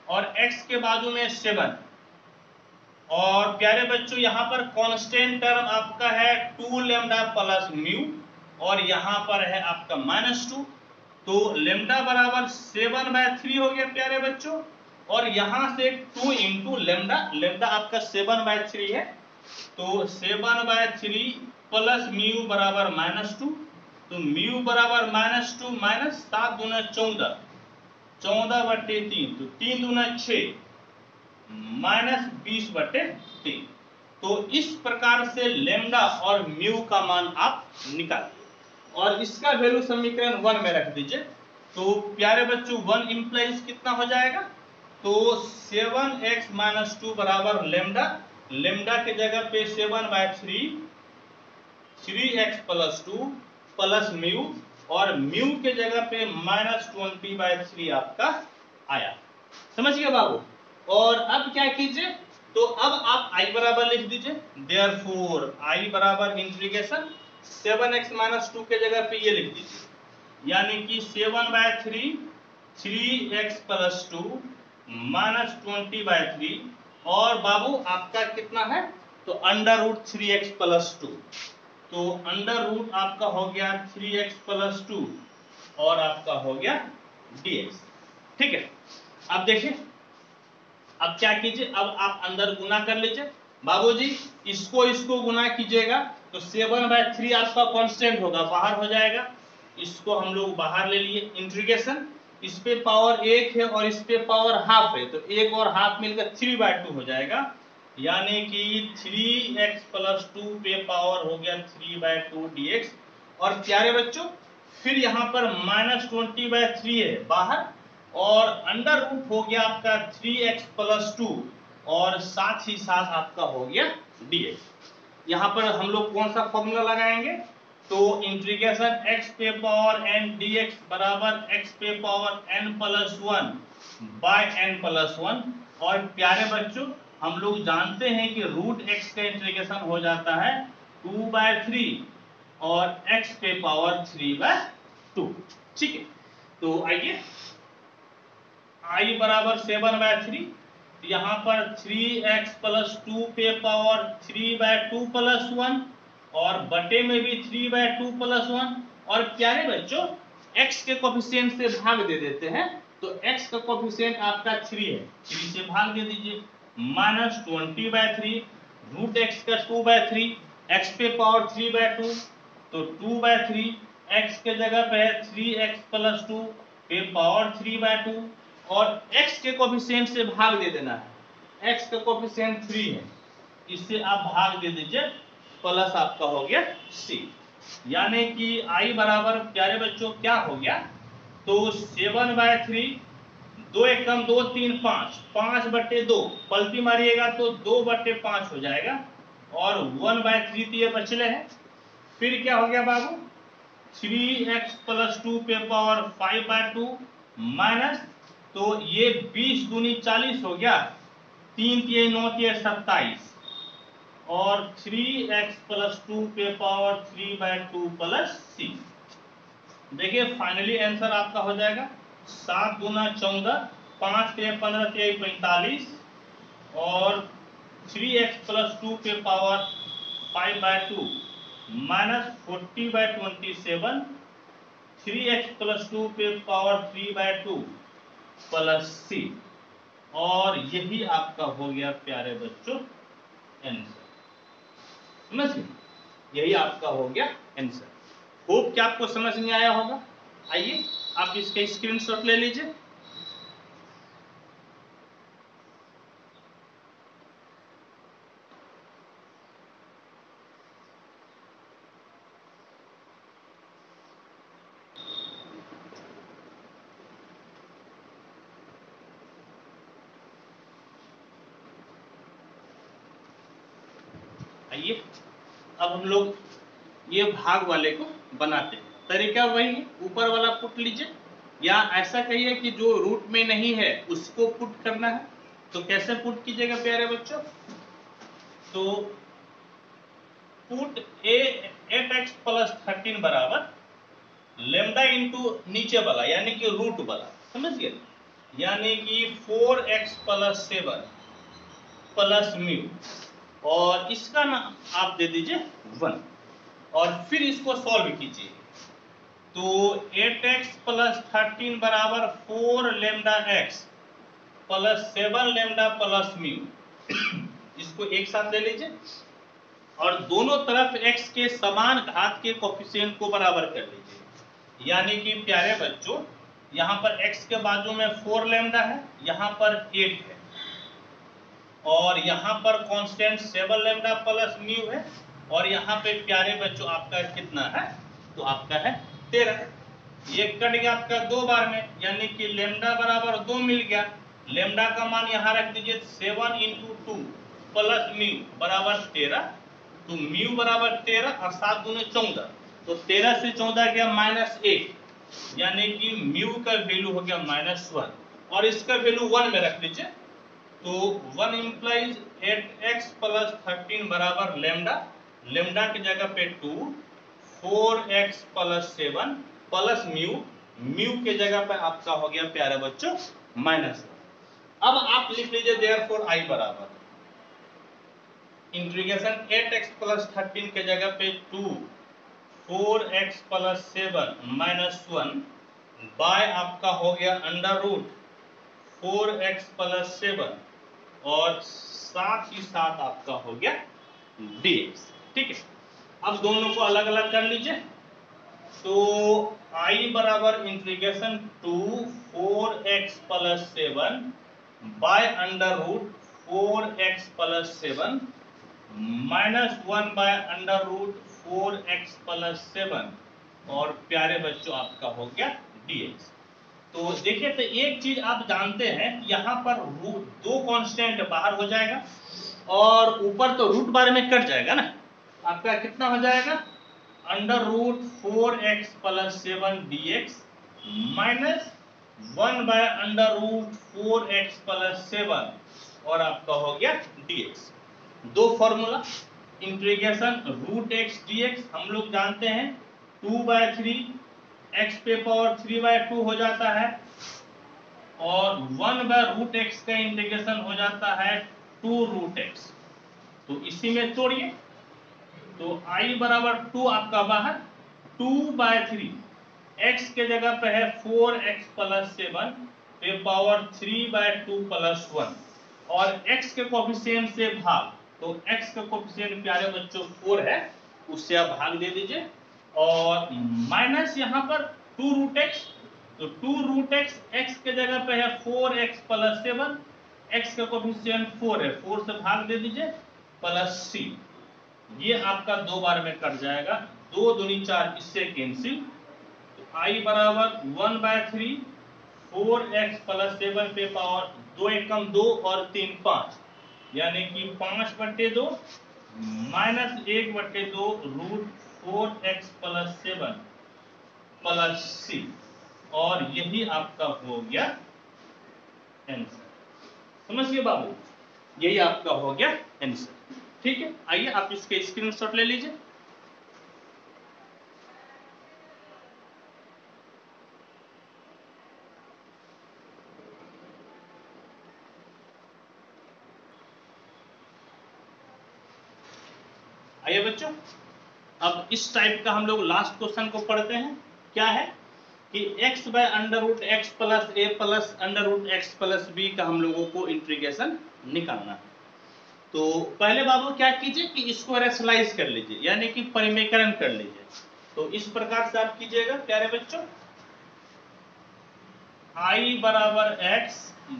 और x के बाजू में 7 और प्यारे बच्चों यहां पर कांस्टेंट टर्म आपका है 2 लेमडा प्लस म्यू और यहां पर है आपका -2। तो लेमडा बराबर 7/3 हो गया प्यारे बच्चों और यहां से 2 इंटू लेमडा, लेमडा आपका 7/3 है, तो 7/3 प्लस म्यू बराबर -2, तो म्यू बराबर -2 माइनस 7 दूना 14, 14/3, तो 3 दूना 6 माइनस 20/3। तो इस प्रकार से लेमडा और म्यू का मान आप निकालिए और इसका वैल्यू समीकरण 1 में रख दीजिए। तो प्यारे बच्चों 1 इंप्लाइज कितना हो जाएगा, तो 7x - 2 बराबर लेमडा, लेमडा के जगह पे 7/3 3x + 2 प्लस म्यू, और म्यू के जगह पे -20/3 आपका आया। समझ गए बाबू। और अब क्या कीजिए, तो अब आप i बराबर लिख दीजिए, देयरफॉर i बराबर इंटीग्रेशन 7x - 2 के जगह पे ये लिख दीजिए, यानी कि 7/3 3x + 2 -20/3, और बाबू आपका कितना है, तो √3x + 2, तो √ आपका हो गया 3x + 2 और आपका हो गया dx। ठीक है, अब देखिए, अब क्या कीजिए, अब आप अंदर गुना कर लीजिए बाबूजी, इसको गुना कीजिएगा तो 7/3 आपका कांस्टेंट होगा, बाहर हो जाएगा, इसको हम लोग बाहर ले लिए, इंटीग्रेशन, इस पे पावर 1 है और इस पे पावर हाफ है, तो 1 और हाफ मिलकर 3/2 हो जाएगा, यानी कि 3x + 2 पे पावर हो गया 3/2 dx। और प्यारे बच्चों फिर यहाँ पर -20/3 है बाहर, और √ हो गया आपका 3x + 2 और साथ ही साथ आपका हो गया dx। यहाँ पर हम लोग कौन सा फॉर्मूला लगाएंगे, तो इंटीग्रेशन x पे पावर n dx बराबर x पे पावर n + 1 बाय n + 1। और प्यारे बच्चों हम लोग जानते हैं कि √x का इंटीग्रेशन हो जाता है 2/3 और x पे पावर 3/2। ठीक है, तो आइए i बराबर 7/3, यहाँ पर 3x + 2 पे पावर 3/2 + 1 और बटे में भी 3/2 + 1, और प्यारे बच्चों x के कोफिशिएंट से भाग दे देते हैं, तो x का कोफिशिएंट आपका 3 है, 3 से भाग दे दीजिए, -20/3 √x का 2/3, x पे पावर 3/2 तो 2/3, x के जगह पे है 3x + 2 पे पावर 3/2, और x के कोफिशिएंट से भाग दे देना है, x का कोफिशिएंट 3 है, इससे आप भाग दे दीजिए, प्लस आपका हो गया c, यानी कि i बराबर प्यारे बच्चों क्या हो गया, तो 7/3, 2 एकम 2 3 5, 5/2 पलटी मारिएगा तो 2/5 हो जाएगा, और 1/3 ये बचले हैं। फिर क्या हो गया बाबू, 3x + 2 पे पावर 5/2 माइनस, तो ये 20 दूनी 40 हो गया, 3 × 9 = 27, और 3x + 2 पे पावर 3/2 प्लस c। देखिए फाइनली आंसर आपका हो जाएगा 7 दूना 14, 5 × 15 = 45, और 3x + 2 पे पावर 5/2 माइनस 40/27, 3x + 2 पे पावर 3/2 प्लस c, और यही आपका हो गया प्यारे बच्चों आंसर। समझ गए, यही आपका हो गया आंसर। होप कि आपको समझ में आया होगा। आइए आप इसका स्क्रीनशॉट ले लीजिए। आइए अब हम लोग ये भाग वाले को बनाते हैं। तरीका वही है, ऊपर वाला पुट लीजिए, या ऐसा कहिए कि जो रूट में नहीं है उसको पुट करना है। तो कैसे पुट कीजिएगा प्यारे बच्चों, तो पुट 8x + 13 बराबर लेमडा इंटू नीचे वाला यानी कि रूट वाला, समझ गए, यानी कि 4x + 7 प्लस म्यू, और इसका नाम आप दे दीजिए 1, और फिर इसको सॉल्व कीजिए। तो 8x + 13 बराबर 4 lambda x plus 7 lambda plus mu, इसको एक साथ ले लीजिए और दोनों तरफ x के समान घात के कोफिशिएंट को बराबर कर लीजिए। यानी कि प्यारे बच्चों यहाँ पर x के बाजू में 4 लेमडा है, यहाँ पर 8 है और यहाँ पर कांस्टेंट 7 लेमडा प्लस म्यू है और यहाँ पे प्यारे बच्चों आपका कितना है, तो आपका है 13। ये कट गया आपका 2 बार में, यानी कि लेमडा बराबर 2 मिल गया। लेमडा का मान यहाँ रख दीजिए 7 × 2 प्लस म्यू बराबर 13, तो म्यू बराबर 13 और 7 दूने 14, तो 13 से 14 गया -1, यानी कि म्यू का वैल्यू हो गया -1 और इसका वैल्यू 1 में रख दीजिए, तो 1 इंप्लाइज 8x + 13 बराबर लेमडा, लेमडा की जगह पे 2, 4x + 7 प्लस म्यू, म्यू के जगह पे आपका हो गया प्यारे बच्चों -1। अब आप लिख लीजिए देयरफॉर I बराबर इंटीग्रेशन 8x + 13 के जगह पे 2, 4x + 7 -1 बाय आपका हो गया √ 4x + 7 और साथ ही साथ आपका हो गया dx। ठीक है, अब दोनों को अलग अलग कर लीजिए, तो I बराबर integration 2 4x + 7 bye √ 4x + 7 -1 bye √ 4x + 7 और प्यारे बच्चों आपका हो गया dx। तो देखिए, तो एक चीज आप जानते हैं, यहाँ पर दो कांस्टेंट बाहर हो जाएगा और ऊपर तो रूट बार में कट जाएगा ना, आपका कितना हो जाएगा √ 4x + 7 dx -1 बाय √ 4x + 7 और आपका हो गया dx। दो फॉर्मूला इंटीग्रेशन √x dx हम लोग जानते हैं 2/3 x पे पावर 3/2 हो जाता है और 1/√x का इंटीग्रेशन हो जाता है 2√x। तो इसी में तोड़िए, तो I बराबर 2 आपका बाहर, 2/3 x के जगह पे है 4x + 7 पे पावर 3/2 + 1 और x के कोफिशिएंट से भाग, तो x का कोफिशिएंट प्यारे बच्चों 4 है, उससे आप भाग दे दीजिए और माइनस यहाँ पर 2√x, तो 2√x x के जगह पे है 4x + 7, x का कोफिशिएंट 4 है, 4 से भाग दे दीजिए प्लस c, ये आपका 2 बार में कट जाएगा, 2 दूनी 4 इससे कैंसिल, तो I बराबर 1/3 4x + 7 पे पावर 2 × 2 और 3 5, यानी कि 5/2 -1/2 √ 4x + 7 प्लस c और यही आपका हो गया आंसर। समझिए बाबू, यही आपका हो गया आंसर। ठीक है, आइए आप इसके स्क्रीनशॉट ले लीजिए। आइए बच्चों, अब इस टाइप का हम लोग लास्ट क्वेश्चन को पढ़ते हैं। क्या है कि x by √x + a plus √x + b का हम लोगों को इंटीग्रेशन निकालना है। तो पहले बाबू क्या कीजिए कि इसको रेशनलाइज कर लीजिए, यानी कि परिमेयकरण कर लीजिए। तो इस प्रकार से आप कीजिएगा प्यारे बच्चों, I बराबर x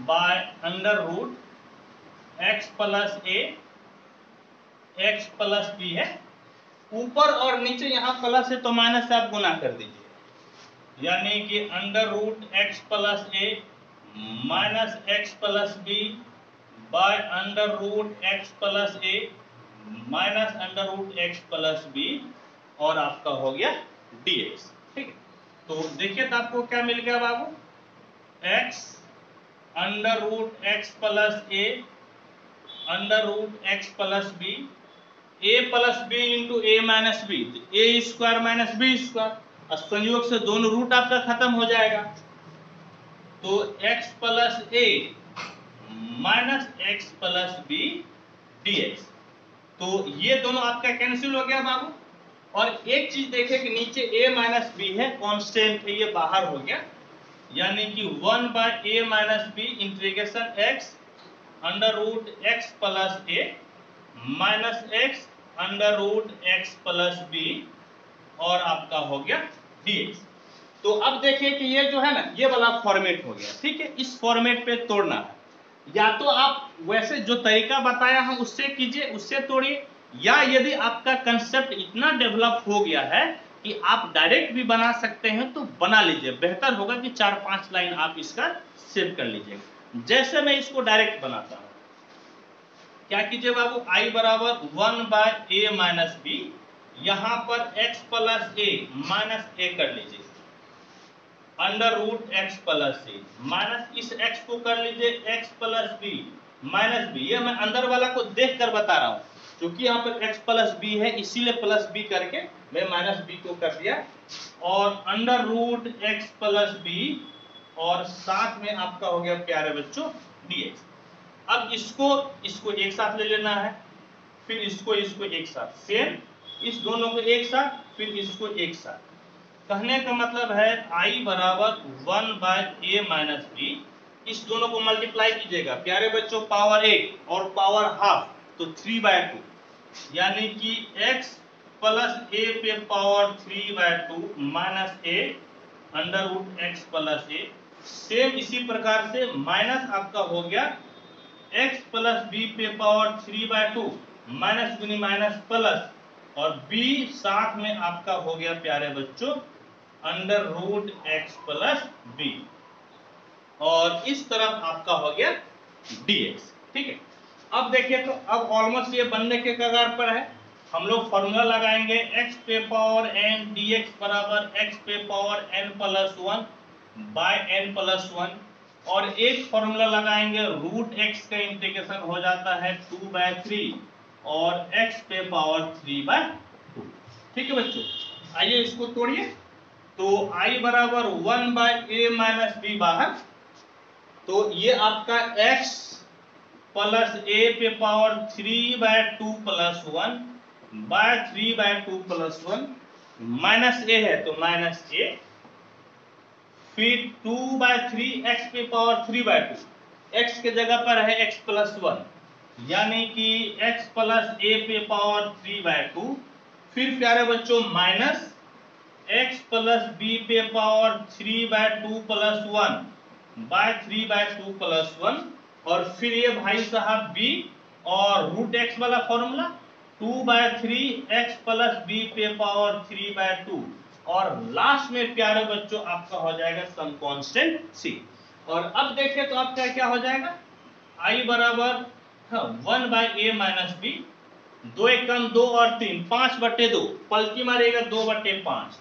by √x + a, x + b है, ऊपर और नीचे यहाँ प्लस है तो माइनस से आप गुना कर दीजिए, यानी कि √x + a -x + b by √x + a -√x + b और आपका हो गया dx। ठीक है, तो देखिए तो आपको क्या मिल गया बाबू, x √x + a √x + b, a + b × a - b, a² - b², और संयोग से दोनों रूट आपका खत्म हो जाएगा, तो x + a -x + b dx। तो ये दोनों आपका कैंसिल हो गया बाबू। और एक चीज देखें कि नीचे a - b है, कांस्टेंट है, ये बाहर हो गया, यानी कि 1 by a minus b integration x under root x plus a minus x under root x plus b और आपका हो गया dx। तो अब देखिए कि ये जो है ना, ये वाला फॉर्मेट हो गया, ठीक है। इस फॉर्मेट पे तोड़ना है, या तो आप वैसे जो तरीका बताया हम उससे कीजिए, उससे तोड़िए, या यदि आपका कंसेप्ट इतना डेवलप हो गया है कि आप डायरेक्ट भी बना सकते हैं तो बना लीजिए। बेहतर होगा कि 4-5 लाइन आप इसका सेव कर लीजिएगा। जैसे मैं इसको डायरेक्ट बनाता हूं, क्या कीजिए बाबू, i बराबर 1 बाय ए माइनस बी, यहां पर x plus a minus a कर लीजिए under root x plus a minus इस x को कर लीजिए x plus b minus b. ये मैं अंदर वाला को देख कर बता रहा हूं, क्योंकि यहाँ पर x प्लस बी है इसीलिए प्लस बी करके मैं माइनस बी को कर दिया, और under root x plus b और साथ में आपका हो गया प्यारे बच्चों dx। अब इसको एक साथ ले लेना है, फिर इसको एक साथ, सेम इस दोनों को एक साथ, फिर इसको एक साथ। कहने का मतलब है i बराबर 1 बाय ए माइनस बी, इस दोनों को मल्टीप्लाई कीजिएगा प्यारे बच्चों, पावर 1 और पावर हाफ तो 3 बाय 2, यानी कि x प्लस ए पे power 3 by 2 minus a under root x plus a. Same इसी प्रकार से माइनस आपका हो गया x प्लस बी पे पावर 3 बाय 2 माइनस गुनी माइनस प्लस, और b साथ में आपका हो गया प्यारे बच्चों under root x plus b, और इस तरफ आपका हो गया dx, ठीक है। अब देखिए तो अब ऑलमोस्ट ये बनने के कगार पर है। हम लोग फॉर्मूला लगाएंगे x पे पावर n dx बराबर x पे power n plus 1 by n plus 1, और एक फॉर्मूला लगाएंगे रूट x का इंटीग्रेशन हो जाता है 2 बाय 3 और x पे पावर 3 बाय 2, ठीक है बच्चों। आइए इसको तोड़िए, तो i बराबर 1 बाय ए माइनस बी बाहर, तो ये आपका x प्लस ए पे power 3 by 2 plus 1 by 3 by 2 plus 1 minus a है तो माइनस ए, फिर 2 बाय 3 एक्स पे पावर 3 बाय 2, एक्स के जगह पर है x प्लस 1, यानी कि x प्लस ए पे पावर 3 बाय 2, फिर प्यारे बच्चों माइनस x प्लस बी पे power 3 by 2 plus 1 by 3 by 2 plus 1, और फिर ये भाई साहब b और रूट x वाला formula 2 by 3 x plus b पे पावर 3 बाय 2, और लास्ट में प्यारे बच्चों आपका हो जाएगा सम कांस्टेंट c। और अब देखिए तो आपका क्या हो जाएगा, i बराबर 1 बाय ए माइनस बी, 2 एक कम 2 और 3 5 बटे 2, पलटी मारेगा 2 बटे 5,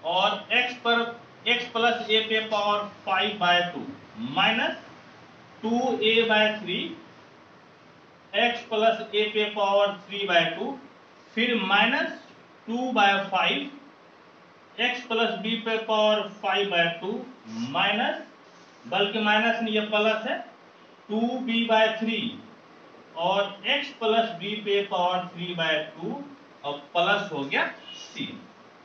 और x पर x प्लस ए पे power 5 by 2 minus 2a by 3 x plus a पे पावर 3 बाय 2, फिर minus 2 by 5 x plus b पे पावर 5 बाय 2 माइनस, बल्कि माइनस नहीं ये प्लस है 2b बाय 3 और x प्लस बी पे पावर 3 बाय 2 और प्लस हो गया c,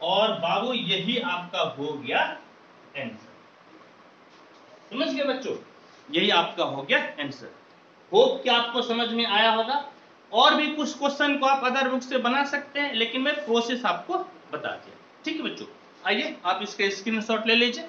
और बाबू यही आपका हो गया आंसर। समझ गए बच्चों, यही आपका हो गया आंसर। होप कि आपको समझ में आया होगा। और भी कुछ क्वेश्चन को आप अदर बुक से बना सकते हैं, लेकिन मैं प्रोसेस आपको बता दिया, ठीक है बच्चों। आइए आप इसका स्क्रीनशॉट ले लीजिए।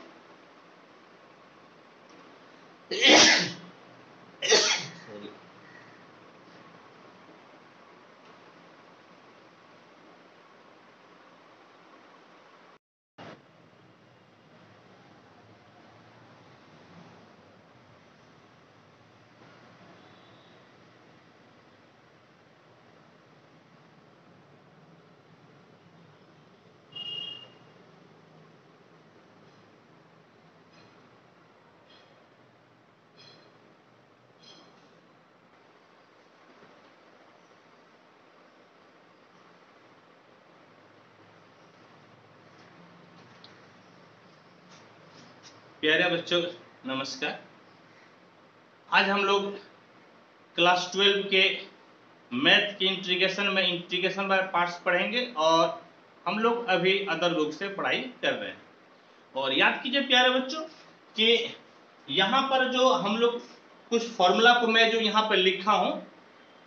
प्यारे बच्चों नमस्कार। आज हम लोग क्लास 12 के मैथ के इंटीग्रेशन में इंटीग्रेशन बाय पार्ट्स पढ़ेंगे, और हम लोग अभी अदर बुक से पढ़ाई कर रहे हैं। और याद कीजिए प्यारे बच्चों कि यहाँ पर जो हम लोग कुछ फॉर्मूला को मैं जो यहाँ पर लिखा हूं,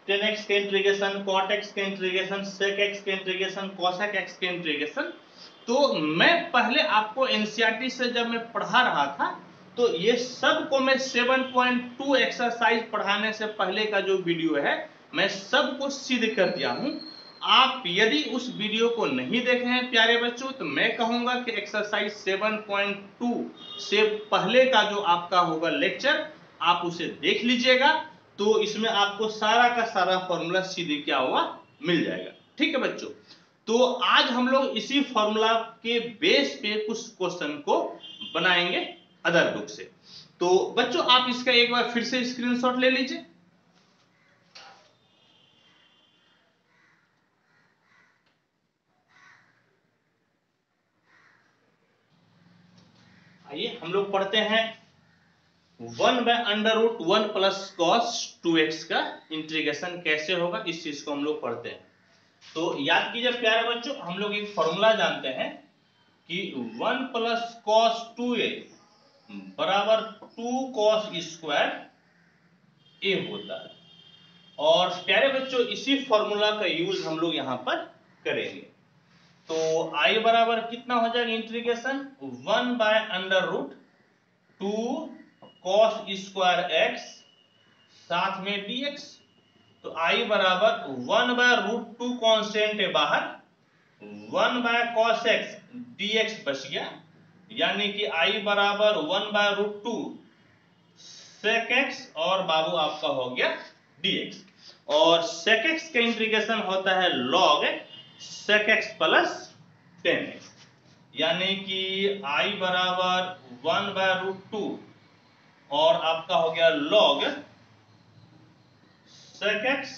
tan x के इंटीग्रेशन, cot x के इंटीग्रेशन, sec x के इंटीग्रेशन, cosec x के इंटीग्रेशन, तो मैं पहले आपको एनसीईआरटी से जब मैं पढ़ा रहा था तो ये सब को मैं 7.2 एक्सरसाइज पढ़ाने से पहले का जो वीडियो है मैं सबको सिद्ध कर दिया हूं। आप यदि उस वीडियो को नहीं देखे हैं प्यारे बच्चों तो मैं कहूंगा कि एक्सरसाइज 7.2 से पहले का जो आपका होगा लेक्चर आप उसे देख लीजिएगा, तो इसमें आपको सारा का सारा फॉर्मूला सीधे क्या होगा मिल जाएगा। ठीक है बच्चों, तो आज हम लोग इसी फॉर्मूला के बेस पे कुछ क्वेश्चन को बनाएंगे अदर बुक से। तो बच्चों आप इसका एक बार फिर से स्क्रीनशॉट ले लीजिए। आइए हम लोग पढ़ते हैं 1/√1 प्लस cos 2x का इंटीग्रेशन कैसे होगा, इस चीज को हम लोग पढ़ते हैं। तो याद कीजिए प्यारे बच्चों, हम लोग एक फॉर्मूला जानते हैं कि 1 प्लस cos 2a बराबर 2 cos स्क्वायर a होता है। और प्यारे बच्चों इसी फॉर्मूला का यूज हम लोग यहां पर करेंगे। तो i बराबर कितना हो जाएगा इंटीग्रेशन 1/√2 cos स्क्वायर x साथ में dx। तो i बराबर 1/√2 कांस्टेंट है बाहर, 1/cos x dx बच गया, यानी कि i बराबर 1/√2 sec x और बाबू आपका हो गया dx। और sec x का इंटीग्रेशन होता है log sec x plus 10x, यानी कि i बराबर 1/√2 और आपका हो गया log sec x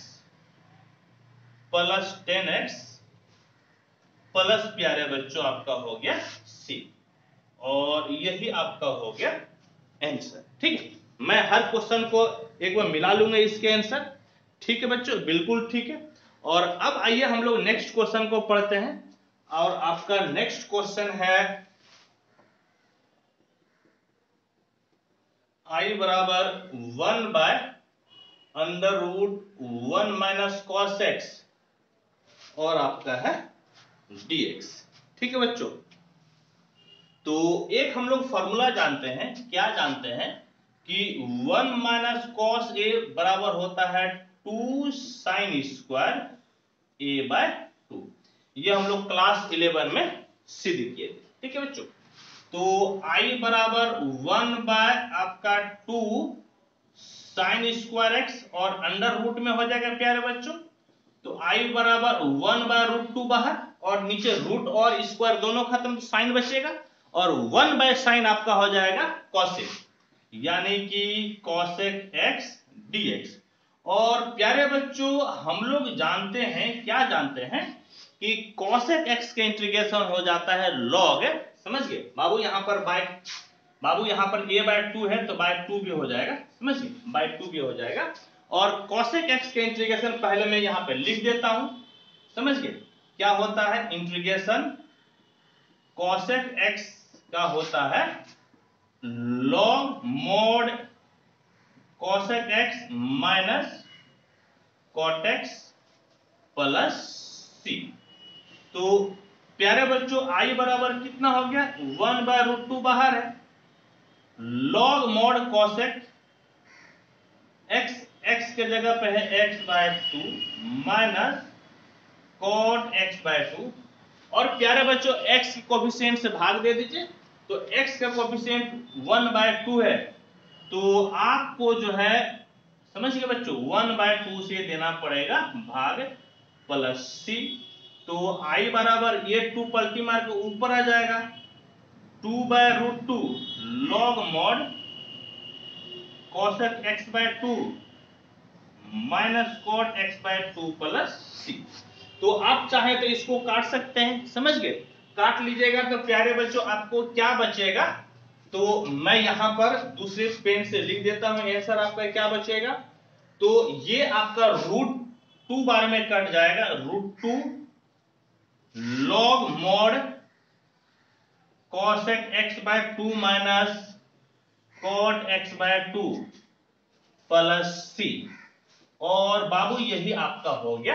plus 10x plus प्यारे बच्चों आपका हो गया c, और यही आपका हो गया आंसर। ठीक है, मैं हर क्वेश्चन को एक बार मिला लूंगा इसके आंसर। ठीक है बच्चों, बिल्कुल ठीक है। और अब आइए हम लोग नेक्स्ट क्वेश्चन को पढ़ते हैं, और आपका नेक्स्ट क्वेश्चन है i बराबर 1/√1 माइनस cos x और आपका है dx। ठीक है बच्चों, तो एक हम लोग फॉर्मूला जानते हैं, क्या जानते हैं कि 1 माइनस cos a बराबर होता है 2 sin स्क्वायर a/2। ये हम लोग क्लास 11 में सिद्ध किए थे। ठीक है बच्चों, तो i बराबर 1/2 sin स्क्वायर x और अंडर रूट में हो जाएगा प्यारे बच्चों। तो i बराबर 1/√2 बाहर और नीचे रूट और स्क्वायर दोनों खत्म, तो साइन बचेगा, और 1/sin आपका हो जाएगा cosec, यानी कि cosec x dx। और प्यारे बच्चों हम लोग जानते हैं, क्या जानते हैं कि cosec x के इंटीग्रेशन हो जाता है log, समझ गए बाबू, यहाँ पर a/2 है तो by2 भी हो जाएगा, समझ गए by2 भी हो जाएगा। और cosec x के इंटीग्रेशन पहले मैं यहाँ पे लिख देता हूं, समझ गए क्या होता है इंटीग्रेशन cosec x का होता है log mod cosec x minus cot x plus c। तो प्यारे बच्चों i बराबर कितना हो गया 1/√2 बाहर है, log mod cosec x, x के जगह पे है x/2 माइनस cot x/2, और प्यारे बच्चों x की कोफिशिएंट से भाग दे दीजिए, तो x का कोफिशिएंट 1/2 है, तो आपको जो है समझ गए बच्चों 1/2 से देना पड़ेगा भाग प्लस c। तो i बराबर ये 2 पलटी मार के ऊपर आ जाएगा 2/√2 log mod cosec x/2 minus cot x/2 plus c। तो आप चाहे तो इसको काट सकते हैं, समझ गए, काट लीजिएगा तो प्यारे बच्चों आपको क्या बचेगा, तो मैं यहां पर दूसरे पेन से लिख देता हूं आंसर आपका क्या बचेगा। तो ये आपका √2 बार में कट जाएगा, √2 log mod cosec x by 2 minus cot x by 2 plus c। और बाबू यही आपका हो गया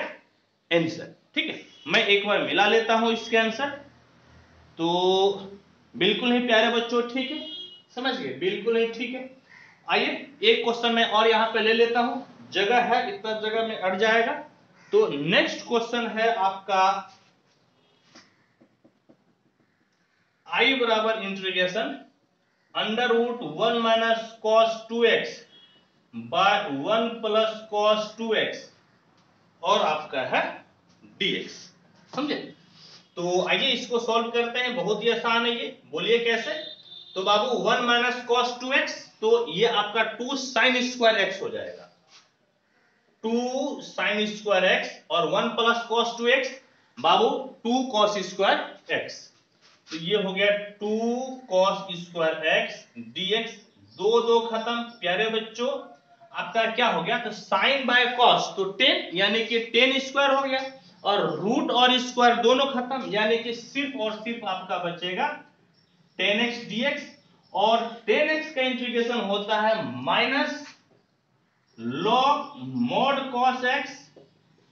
आंसर। ठीक है, मैं एक बार मिला लेता हूं इसके आंसर। तो बिल्कुल ही प्यारे बच्चों ठीक है, समझ गए, बिल्कुल ही ठीक है। आइए एक क्वेश्चन मैं और यहां पे ले लेता हूं, जगह है इतना जगह में अट जाएगा। तो नेक्स्ट क्वेश्चन है आपका i बराबर integration under root 1 minus cos 2x by 1 plus cos 2x और आपका है dx। समझे? तो आइए इसको सॉल्व करते हैं, बहुत ही आसान है ये। बोलिए कैसे? तो बाबू 1 माइनस कॉस 2x, तो ये आपका 2 साइन स्क्वायर एक्स हो जाएगा, 2 साइन स्क्वायर एक्स, और 1 प्लस कॉस 2x बाबू 2 कॉस स्क्वायर एक्स। तो ये हो गया 2 कॉस स्क्वायर एक्स dx। दो दो खत्म प्यारे बच्चों, आपका क्या हो गया? तो साइन बाय कॉस तो 10 यानी कि 10 स्क्वायर हो गया, और रूट और स्क्वायर दोनों खत्म यानी कि सिर्फ और सिर्फ आपका बचेगा 10x dx। और 10x का इंटीग्रेशन होता है minus log mod cos x,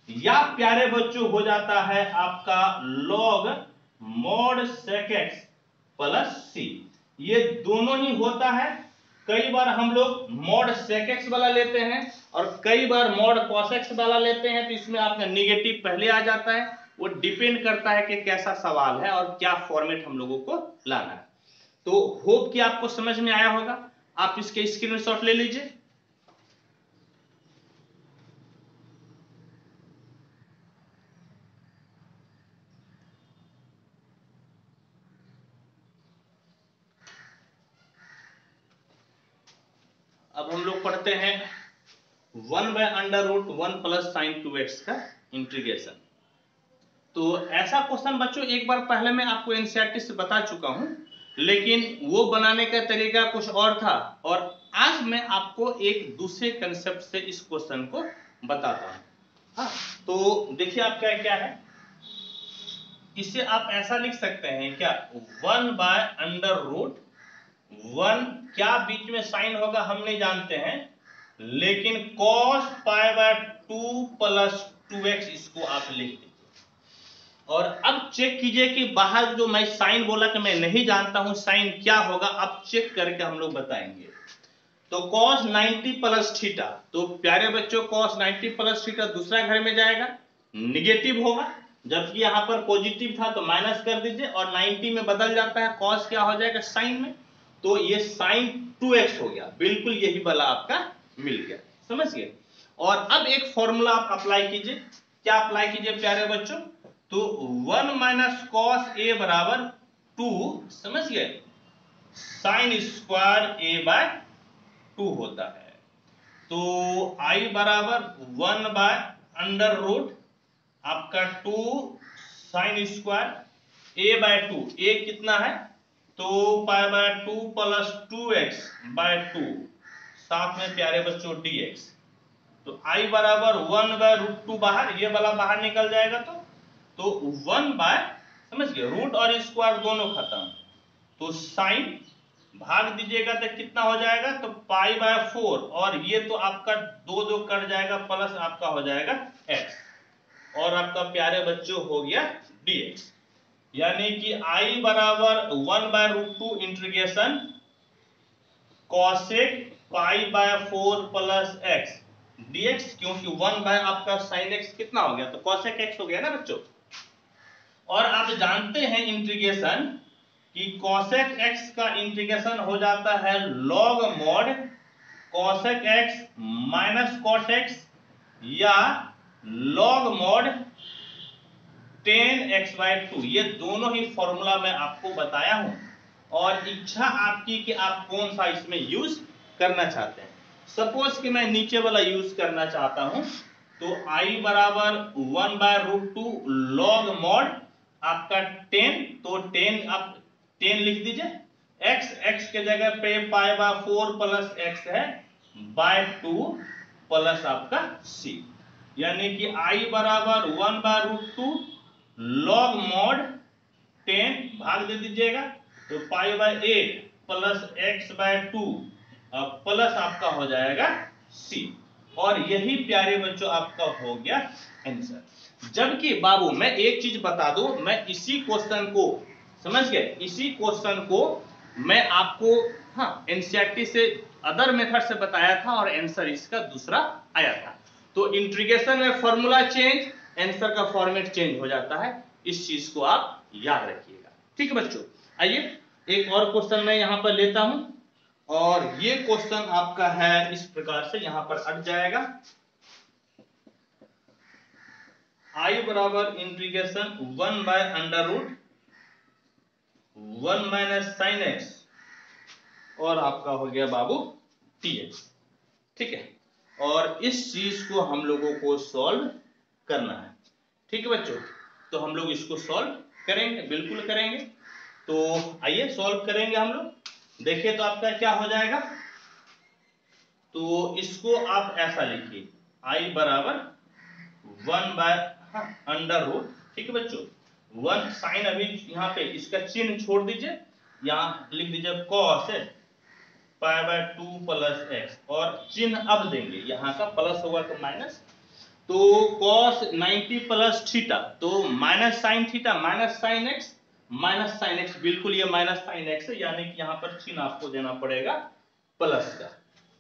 या प्यारे बच्चों हो जाता है आपका log mod sec x plus c। ये दोनों ही होता है। कई बार हम लोग मॉड सेक x वाला लेते हैं और कई बार मॉड कॉस x वाला लेते हैं, तो इसमें आपका निगेटिव पहले आ जाता है। वो डिपेंड करता है कि कैसा सवाल है और क्या फॉर्मेट हम लोगों को लाना है। तो होप कि आपको समझ में आया होगा। आप इसके स्क्रीनशॉट ले लीजिए। अब हम लोग पढ़ते हैं 1 by under root 1 plus sine 2x का इंटीग्रेशन। तो ऐसा क्वेश्चन बच्चों एक बार पहले मैं आपको एनसीईआरटी से बता चुका हूं, लेकिन वो बनाने का तरीका कुछ और था, और आज मैं आपको एक दूसरे कंसेप्ट से इस क्वेश्चन को बताता हूं। हाँ, तो देखिए आपका क्या है, इसे आप ऐसा लिख सकते हैं क्या, 1 बाय अंडर रूट 1, क्या बीच में साइन होगा हम नहीं जानते हैं, लेकिन cos pi by 2 plus 2x इसको आप लिख दीजिए। और अब चेक कीजिए कि बाहर जो मैं साइन बोला कि मैं नहीं जानता हूं साइन क्या होगा, अब चेक करके हम लोग बताएंगे। तो cos 90 प्लस थीटा, तो प्यारे बच्चों cos 90 प्लस थीटा दूसरा घर में जाएगा, निगेटिव होगा, जबकि यहां पर पॉजिटिव था तो माइनस कर दीजिए, और 90 में बदल जाता है, cos क्या हो जाएगा साइन में, तो ये साइन 2x हो गया। बिल्कुल यही वाला आपका मिल गया, समझ गए। और अब एक फॉर्मूला आप अप्लाई कीजिए। क्या अप्लाई कीजिए प्यारे बच्चों? तो 1 माइनस कॉस a बराबर 2, समझ गए, साइन स्क्वायर a बाय 2 होता है। तो i बराबर 1 बाय अंडर रूट आपका 2 sine square a by 2, a कितना है, तो pi bye 2 plus 2x bye 2, साथ में प्यारे बच्चों dx। तो i बराबर 1 बाय रूट 2, बाहर ये वाला बाहर निकल जाएगा, तो 1 बाय, समझ गए, रूट और स्क्वायर दोनों खत्म, तो साइन भाग दीजिएगा तो कितना हो जाएगा, तो पाई बाय 4, और ये तो आपका दो दो कट जाएगा, प्लस आपका हो जाएगा x, और आपका प्यारे बच्चों हो गया dx। यानी कि i बराबर 1 by root 2 integration cosec pi by 4 plus x dx, क्योंकि 1 बाय आपका साइन x कितना हो गया, तो कॉसेक x हो गया ना बच्चों। और आप जानते हैं इंटीग्रेशन कि कॉसेक x का इंटीग्रेशन हो जाता है log mod cosec x minus cot x, या लॉग मॉड 10x बाय 2। ये दोनों ही फॉर्मूला मैं आपको बताया हूं, और इच्छा आपकी कि आप कौन सा इसमें यूज करना चाहते हैं। सपोज कि मैं नीचे वाला यूज करना चाहता हूं, तो i बराबर 1 बाय रूट 2 लॉग मॉड आपका 10, तो 10 आप 10 लिख दीजिए, x के जगह पे पाई बाय 4 प्लस x है बाय 2 प्लस आपका c, यानी कि i बराबर 1 बाय रूट 2 लॉग मॉड 10 भाग दे दीजिएगा, तो pi by 8 plus x by 2 plus आपका हो जाएगा सी। और यही प्यारे बच्चों आपका हो गया आंसर। जबकि बाबू मैं एक चीज बता दूं, मैं इसी क्वेश्चन को समझ गए, इसी क्वेश्चन को मैं आपको एनसीईआरटी से अदर मेथड से बताया था और आंसर इसका दूसरा आया था। तो इंटीग्रेशन में फॉर्मूला चेंज, आंसर का फॉर्मेट चेंज हो जाता है, इस चीज को आप याद रखिएगा। ठीक है बच्चों, आइए एक और क्वेश्चन मैं यहां पर लेता हूं, और ये क्वेश्चन आपका है इस प्रकार से, यहां पर अट जाएगा आई बराबर integration 1 by under root 1 minus sine x और आपका हो गया बाबू टीएक्स। ठीक है, और इस चीज को हम लोगों को सॉल्व करना है। ठीक है बच्चों, तो हम लोग इसको सॉल्व करेंगे, बिल्कुल करेंगे। तो आइए सॉल्व करेंगे हम लोग। देखिए तो आपका क्या हो जाएगा, तो इसको आप ऐसा लिखिए आई बराबर 1 बाय अंडर रूट, ठीक है बच्चों, 1 साइन, अभी यहाँ पे इसका चिन्ह छोड़ दीजिए, यहाँ लिख दीजिए cos pi by 2 plus x, और चिन्ह अब देंगे, यहाँ का प्लस होगा तो माइनस, तो cos 90 प्लस थीटा, तो minus sine theta minus sine x, minus sine x, बिल्कुल ये माइनस साइन एक्स है, यानी कि यहाँ पर चिन्ह आपको देना पड़ेगा प्लस का।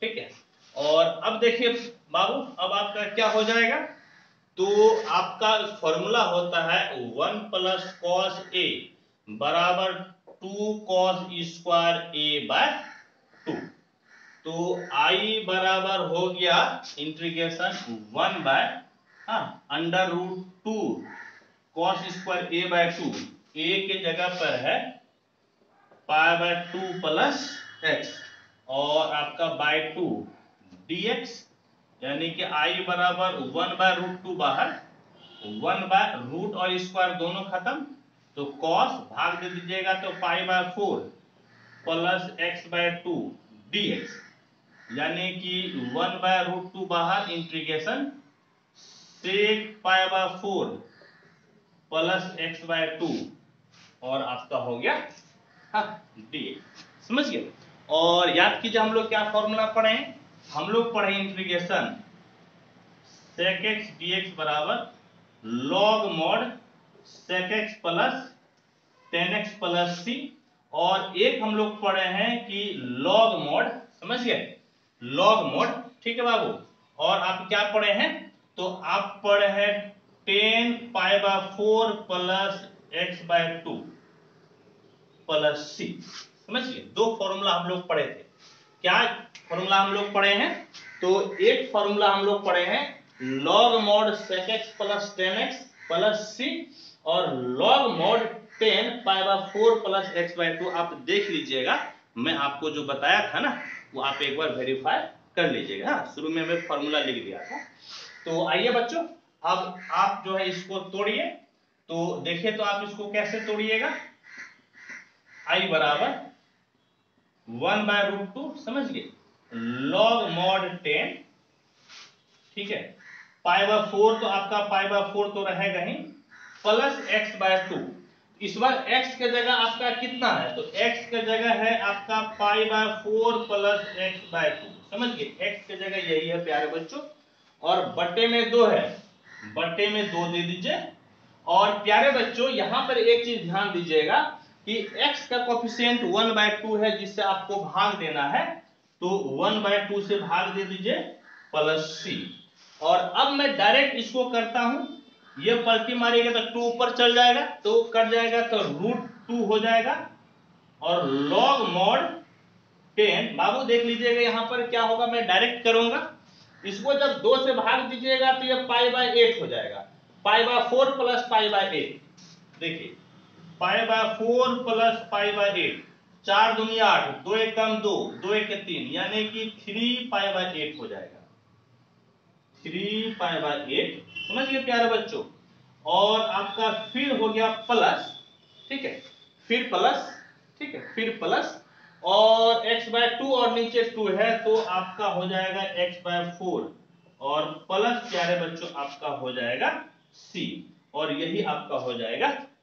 ठीक है, और अब देखिए बाबू, अब आपका क्या हो जाएगा, तो आपका फॉर्मूला होता है 1 प्लस कॉस ए बराबर 2 कॉस स्क्वायर ए बाय 2। तो आई बराबर हो गया integration 1 by under root 2 cos square a by 2, a के जगह पर है पाई बाय 2 प्लस एक्स और आपका बाय 2 dx, यानी कि आई बराबर 1 बाय रूट 2 बाहर, 1 बाय रूट और स्क्वायर दोनों खत्म, तो कॉस भाग दे दीजिएगा तो pi by 4 plus x by 2 dx, यानी कि 1 बाय रूट 2 बाहर, integration sec pi by 4 plus x by 2 और आपका हो गया dx। समझ गए, और याद कीजिए हम लोग क्या फॉर्मूला पढ़े हैं, हम लोग पढ़े इंटीग्रेशन sec x dx बराबर log mod sec x plus tan x plus c, और एक हम लोग पढ़े हैं कि log mod, समझ गए, log mod। ठीक है बाबू, और आप क्या पढ़े हैं, तो आप पढ़े हैं tan pi by 4 plus x by 2 plus c। समझिए, दो फॉर्मूला हम लोग पढ़े थे। क्या फॉर्मूला हम लोग पढ़े हैं, तो एक फॉर्मूला हम लोग पढ़े हैं log mod sec x plus tan x plus c, और log mod tan pi by 4 plus x by 2। आप देख लीजिएगा, मैं आपको जो बताया था ना, वो आप एक बार वेरीफाई कर लीजिएगा। शुरू में मैं फॉर्मूला लिख दिया था। तो आइए बच्चों, अब आप जो है इसको तोड़िए, तो देखिए तो आप इसको कैसे तोड़िएगा, आई बराबर 1 बाय रूट 2, समझिए, log mod 10, ठीक है, पाई बाय 4, तो आपका पाई बाय 4 तो रहेगा ही, प्लस x बाय 2। इस बार x के जगह आपका कितना है, तो x के जगह है आपका pi by 4 plus x by 2। समझिए, x के जगह यही है प्यारे बच्चों, और बट्टे में 2 है, बट्टे में 2 दे दीजिए। और प्यारे बच्चों यहाँ पर एक चीज ध्यान दीजिएगा कि x का कोफिशिएंट 1 बाय 2 है, जिससे आपको भाग देना है, तो 1 बाय 2 से भाग दे दीजिए प्लस c। और अब मैं डायरेक्ट इसको करता हूं, ये पलटी मारिएगा तो 2 ऊपर चल जाएगा, तो कट जाएगा तो रूट 2 हो जाएगा, और log mod 10, बाबू देख लीजिएगा यहाँ पर क्या होगा, मैं डायरेक्ट करूंगा, इसको जब 2 से भाग दीजिएगा तो ये पाई बाय 8 हो जाएगा, पाई बाय 4 प्लस पाई बाय 8। देखिए पाई बाय 4 प्लस पाई बाय 8, 4 दूनी 8, 2 एक कम 2, 2 एक 3, यानी कि 3 पाई बाय 8 हो जाएगा, 3 पाई बाय 8। समझ गए प्यारे बच्चों, और आपका फिर हो गया प्लस, ठीक है, फिर प्लस, ठीक है, फिर प्लस, और x बाय 2 और नीचे 2 है, तो आपका हो जाएगा x बाय 4, और प्लस प्यारे बच्चों आपका हो जाएगा c, और यही आपका हो जाएगा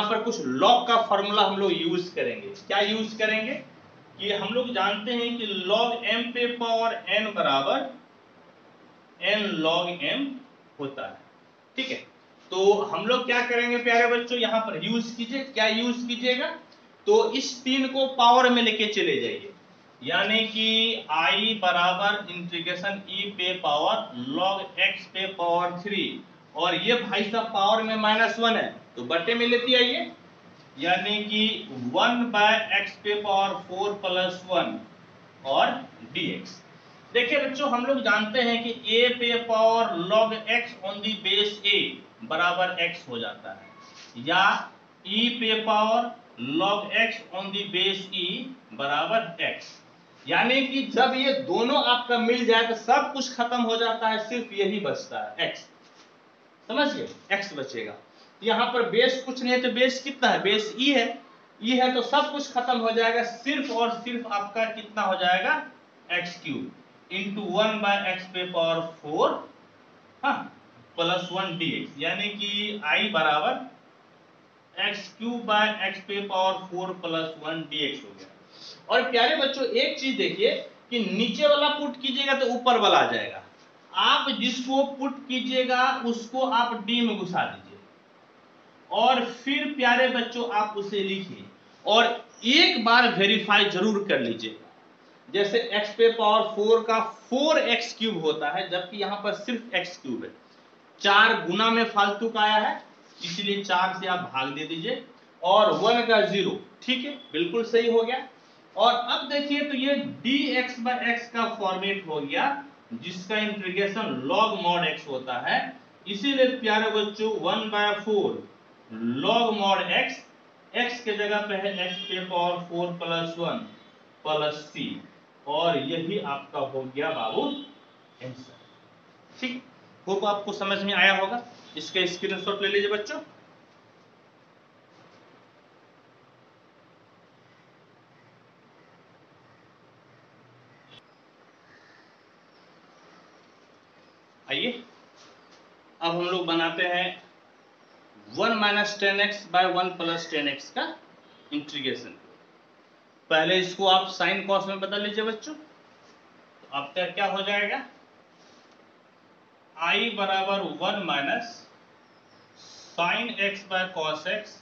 यहां पर कुछ लॉग का फॉर्मूला हम लोग यूज करेंगे। क्या यूज करेंगे कि हम लोग जानते हैं कि log m पे पावर n बराबर n log m होता है। ठीक है, तो हम लोग क्या करेंगे प्यारे बच्चों, यहाँ पर यूज कीजिए, क्या यूज कीजिएगा, तो इस 3 को पावर में लेके चले जाइए, यानी कि I बराबर इंटीग्रेशन e पे पावर log x पे पावर 3, और ये भाई साहब पावर में -1 है तो बटे में लेती आइए, यानी कि 1/x पे पावर 4 प्लस 1 और dx। देखिए बच्चों, हम लोग जानते हैं कि a पे power log x on the base a बराबर x हो जाता है, या e पे power log x on the base e बराबर x, यानी कि जब ये दोनों आपका मिल जाए तो सब कुछ खत्म हो जाता है, सिर्फ यही बचता है x, समझिए x बचेगा। यहाँ पर बेस कुछ नहीं है तो बेस कितना है, बेस e है तो सब कुछ खत्म हो जाएगा, सिर्फ और सिर्फ आपका कितना हो जाएगा x³ इंटू 1/x पे पावर 4 प्लस 1 dx, यानी कि I बराबर x³ पे पावर 4 प्लस 1 dx हो गया। और प्यारे बच्चों एक चीज देखिए कि नीचे वाला पुट कीजिएगा तो ऊपर वाला आ जाएगा, आप जिसको पुट कीजिएगा उसको आप d में घुसा दीजिए और फिर प्यारे बच्चों आप उसे लिखिए और एक बार वेरीफाई जरूर कर लीजिएगा। जैसे x पे पावर 4 का 4x³ होता है, जबकि यहां पर सिर्फ x³ है, 4 गुना में फालतू का आया है इसलिए 4 से आप भाग दे दीजिए, और 1 का 0, ठीक है, बिल्कुल सही हो गया। और अब देखिए तो ये dx/x का फॉर्मेट हो गया जिसका इंटीग्रेशन log mod x होता है, इसीलिए प्यारे बच्चों 1/4 log mod x, x के जगह पे है x पे पावर 4 प्लस 1 प्लस c, और यही आपका हो गया बाबू आंसर। ठीक, होप आपको समझ में आया होगा, इसका स्क्रीनशॉट ले लीजिए बच्चों। आइए अब हम लोग बनाते हैं 1 minus 10x bye 1 plus 10x का इंटीग्रेशन। पहले इसको आप साइन कॉस में बदल लीजिए बच्चों, तो आपका क्या हो जाएगा, I बराबर 1 minus sine x by cos x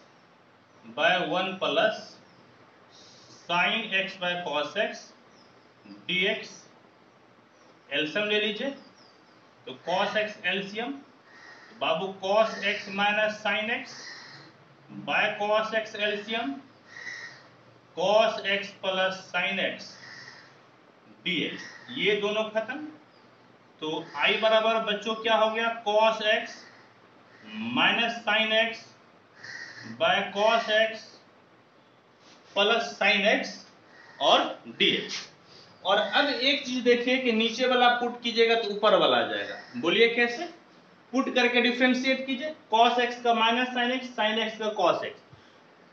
by 1 plus sine x by cos x dx। LCM ले लीजिए, तो cos x एलसीएम, बाबू cos x minus sine x by cos x LCM, cos x plus sine x dx, ये दोनों खत्म। तो I बराबर बच्चों क्या हो गया, cos x minus sine x by cos x plus sine x और dx। और अब एक चीज देखिए कि नीचे वाला पुट कीजिएगा तो ऊपर वाला आ जाएगा, बोलिए कैसे, पुट करके डिफरेंशिएट कीजिए, cos x का minus sine x, sine x का cos x,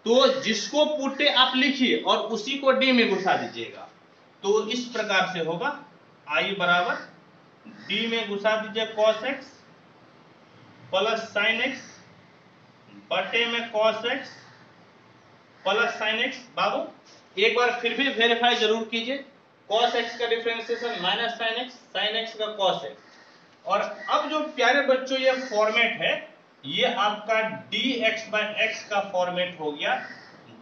तो जिसको पुटे आप लिखिए और उसी को d में घुसा दीजिएगा, तो इस प्रकार से होगा I बराबर d में घुसा दीजिए cos x plus sine x बटे में cos x plus sine x। बाबू एक बार फिर भी वेरीफाई जरूर कीजिए, cos x का डिफरेंशिएशन माइनस साइन x का cos x। और अब जो प्यारे बच्चों ये फॉर्मेट है, ये आपका dx/x का फॉर्मेट हो गया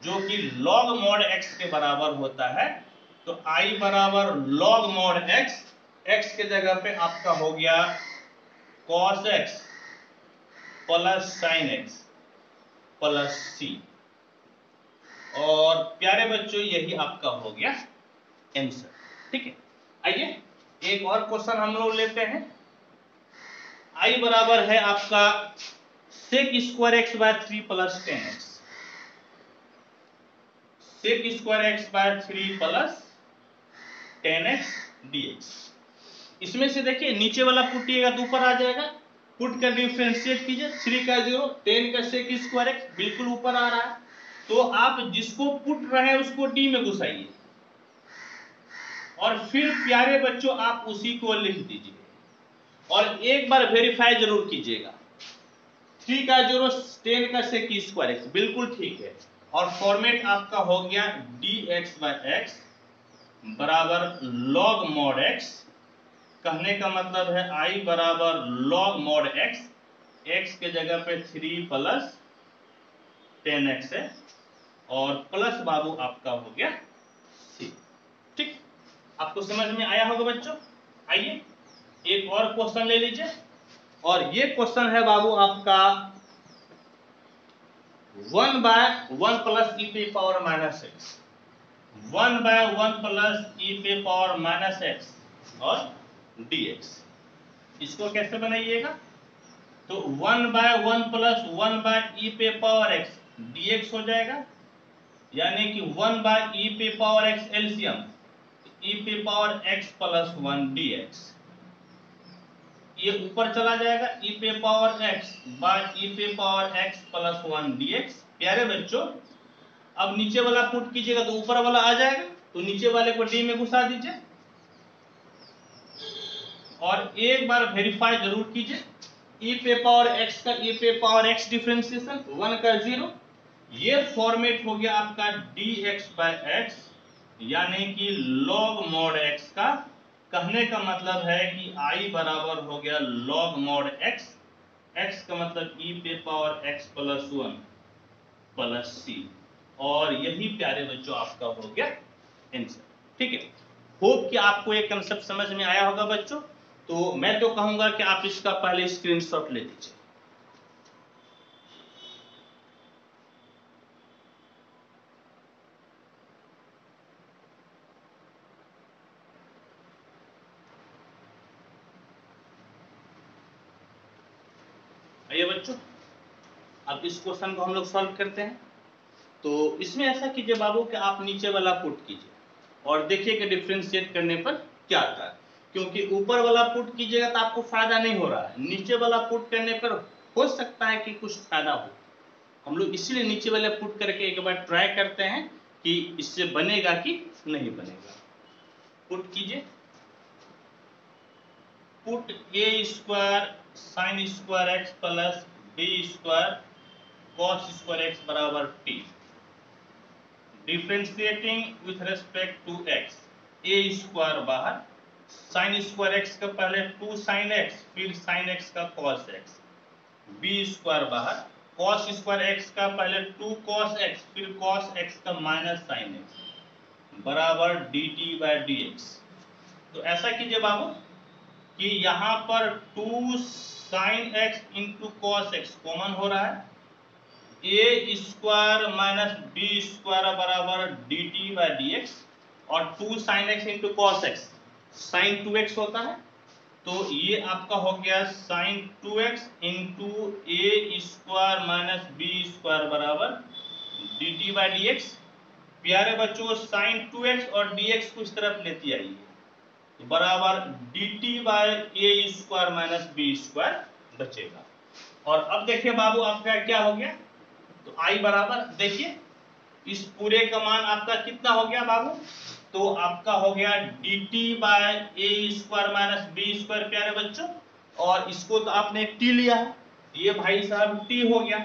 जो कि log mod x के बराबर होता है। तो I बराबर log mod x, x के जगह पे आपका हो गया cos x plus sine x plus c, और प्यारे बच्चों यही आपका हो गया आंसर। ठीक है, आइए एक और क्वेश्चन हम लोग लेते हैं। I बराबर है आपका sec square x by 3 plus 10x, sec square x by 3 plus 10x dx। इसमें से देखिए नीचे वाला पुटिएगा तो ऊपर आ जाएगा, पुट का डिफरेंशिएट कीजिए, 3 का 0, 10 का sec स्क्वायर x बिल्कुल ऊपर आ रहा है, तो आप जिसको पुट रहे हैं उसको d में घुसाइए और फिर प्यारे बच्चों आप उसी को लिख दीजिए और एक बार वेरीफाई जरूर कीजिएगा, 3 का 0, 10 का sec स्क्वायर x बिल्कुल ठीक है, और फॉर्मेट आपका हो गया dx/x बराबर log mod x, कहने का मतलब है I बराबर log mod x, x के जगह पे 3 प्लस 10x है और प्लस बाबू आपका हो गया c। ठीक, आपको समझ में आया होगा बच्चों। आइए एक और क्वेश्चन ले लीजिए, और ये क्वेश्चन है बाबू आपका 1/1 प्लस e पे power minus x, 1/1 plus e पे पावर माइनस एक्स और dx। इसको कैसे बनाइएगा, तो 1/1 प्लस 1/e पे पावर x dx हो जाएगा, यानी कि 1/e पे पावर x एलसीएम e पे पावर x प्लस 1 dx। ये ऊपर चला जाएगा e पे पावर x बाय e पे पावर x प्लस 1 dx। प्यारे बच्चों, अब नीचे वाला पुट कीजिएगा तो ऊपर वाला आ जाएगा, तो नीचे वाले को d में घुसा दीजिए और एक बार वेरीफाई जरूर कीजिए। e पे पावर x का e पे पावर x डिफरेंशिएशन 1 का 0, ये फॉर्मेट हो गया आपका dx बाय x, यानी कि log mod x का। कहने का मतलब है कि i बराबर हो गया log mod x, x का मतलब e पे power x plus 1 plus c, और यही प्यारे बच्चों आपका हो गया आंसर। ठीक है, होप कि आपको ये कंसेप्ट समझ में आया होगा बच्चों। तो मैं तो कहूंगा कि आप इसका पहले स्क्रीनशॉट ले लीजिए। आइए बच्चों, अब इस क्वेश्चन को हम लोग सॉल्व करते हैं। तो इसमें ऐसा कीजिए बाबू कि आप नीचे वाला पुट कीजिए और देखिए कि डिफरेंशिएट करने पर क्या आता है, क्योंकि ऊपर वाला पुट कीजिएगा तो आपको फायदा नहीं हो रहा है, नीचे वाला पुट करने पर हो सकता है कि कुछ फायदा हो। हम लोग इसीलिए नीचे वाले पुट करके एक बार ट्राई करते हैं कि इससे बनेगा कि नहीं बनेगा। पुट कीजिए, put a square sine square x plus b square cos square x बराबर t, differentiating with respect to x। a square बाहर, साइन स्क्वायर एक्स का पहले 2 साइन एक्स फिर साइन एक्स का कॉस एक्स, b स्क्वायर बाहर, cos square x का पहले 2 cos x फिर कॉस एक्स का माइनस साइन एक्स बराबर dt बाय dx। तो ऐसा कीजिए बाबू कि यहाँ पर 2 sine x into cos x common हो रहा है, a square minus b square बराबर dt बाय dx, और 2 sine x into cos x sine 2x होता है, तो ये आपका हो गया sine 2x into a square minus b square बराबर dt बाय dx। प्यारे बच्चों, साइन 2x और dx को इस तरफ लेती आइए, बराबर dt bye a square minus b square बचेगा। और अब देखिए बाबू आपका क्या हो गया, तो i बराबर देखिए इस पूरे का मान आपका कितना हो गया बाबू, तो आपका हो गया dt bye a square minus b square प्यारे बच्चों, और इसको तो आपने t लिया है, ये भाई साहब t हो गया,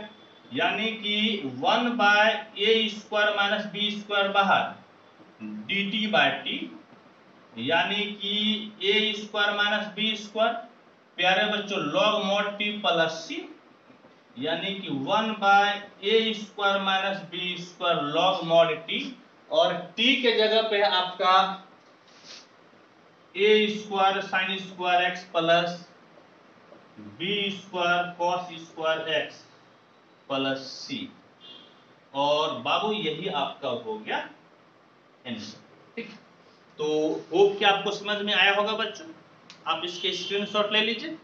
यानी कि 1 by a square minus b square बाहर dt बाय t, यानी कि a square minus b square प्यारे बच्चों log mod t plus c, यानी कि 1 by a square minus b square log mod t, और t के जगह पे है आपका a square sine square x plus b square cos square x plus c, और बाबू यही आपका हो गया आंसर। ठीक, तो होप कि आपको समझ में आया होगा बच्चों। आप इसके स्क्रीनशॉट ले लीजिए।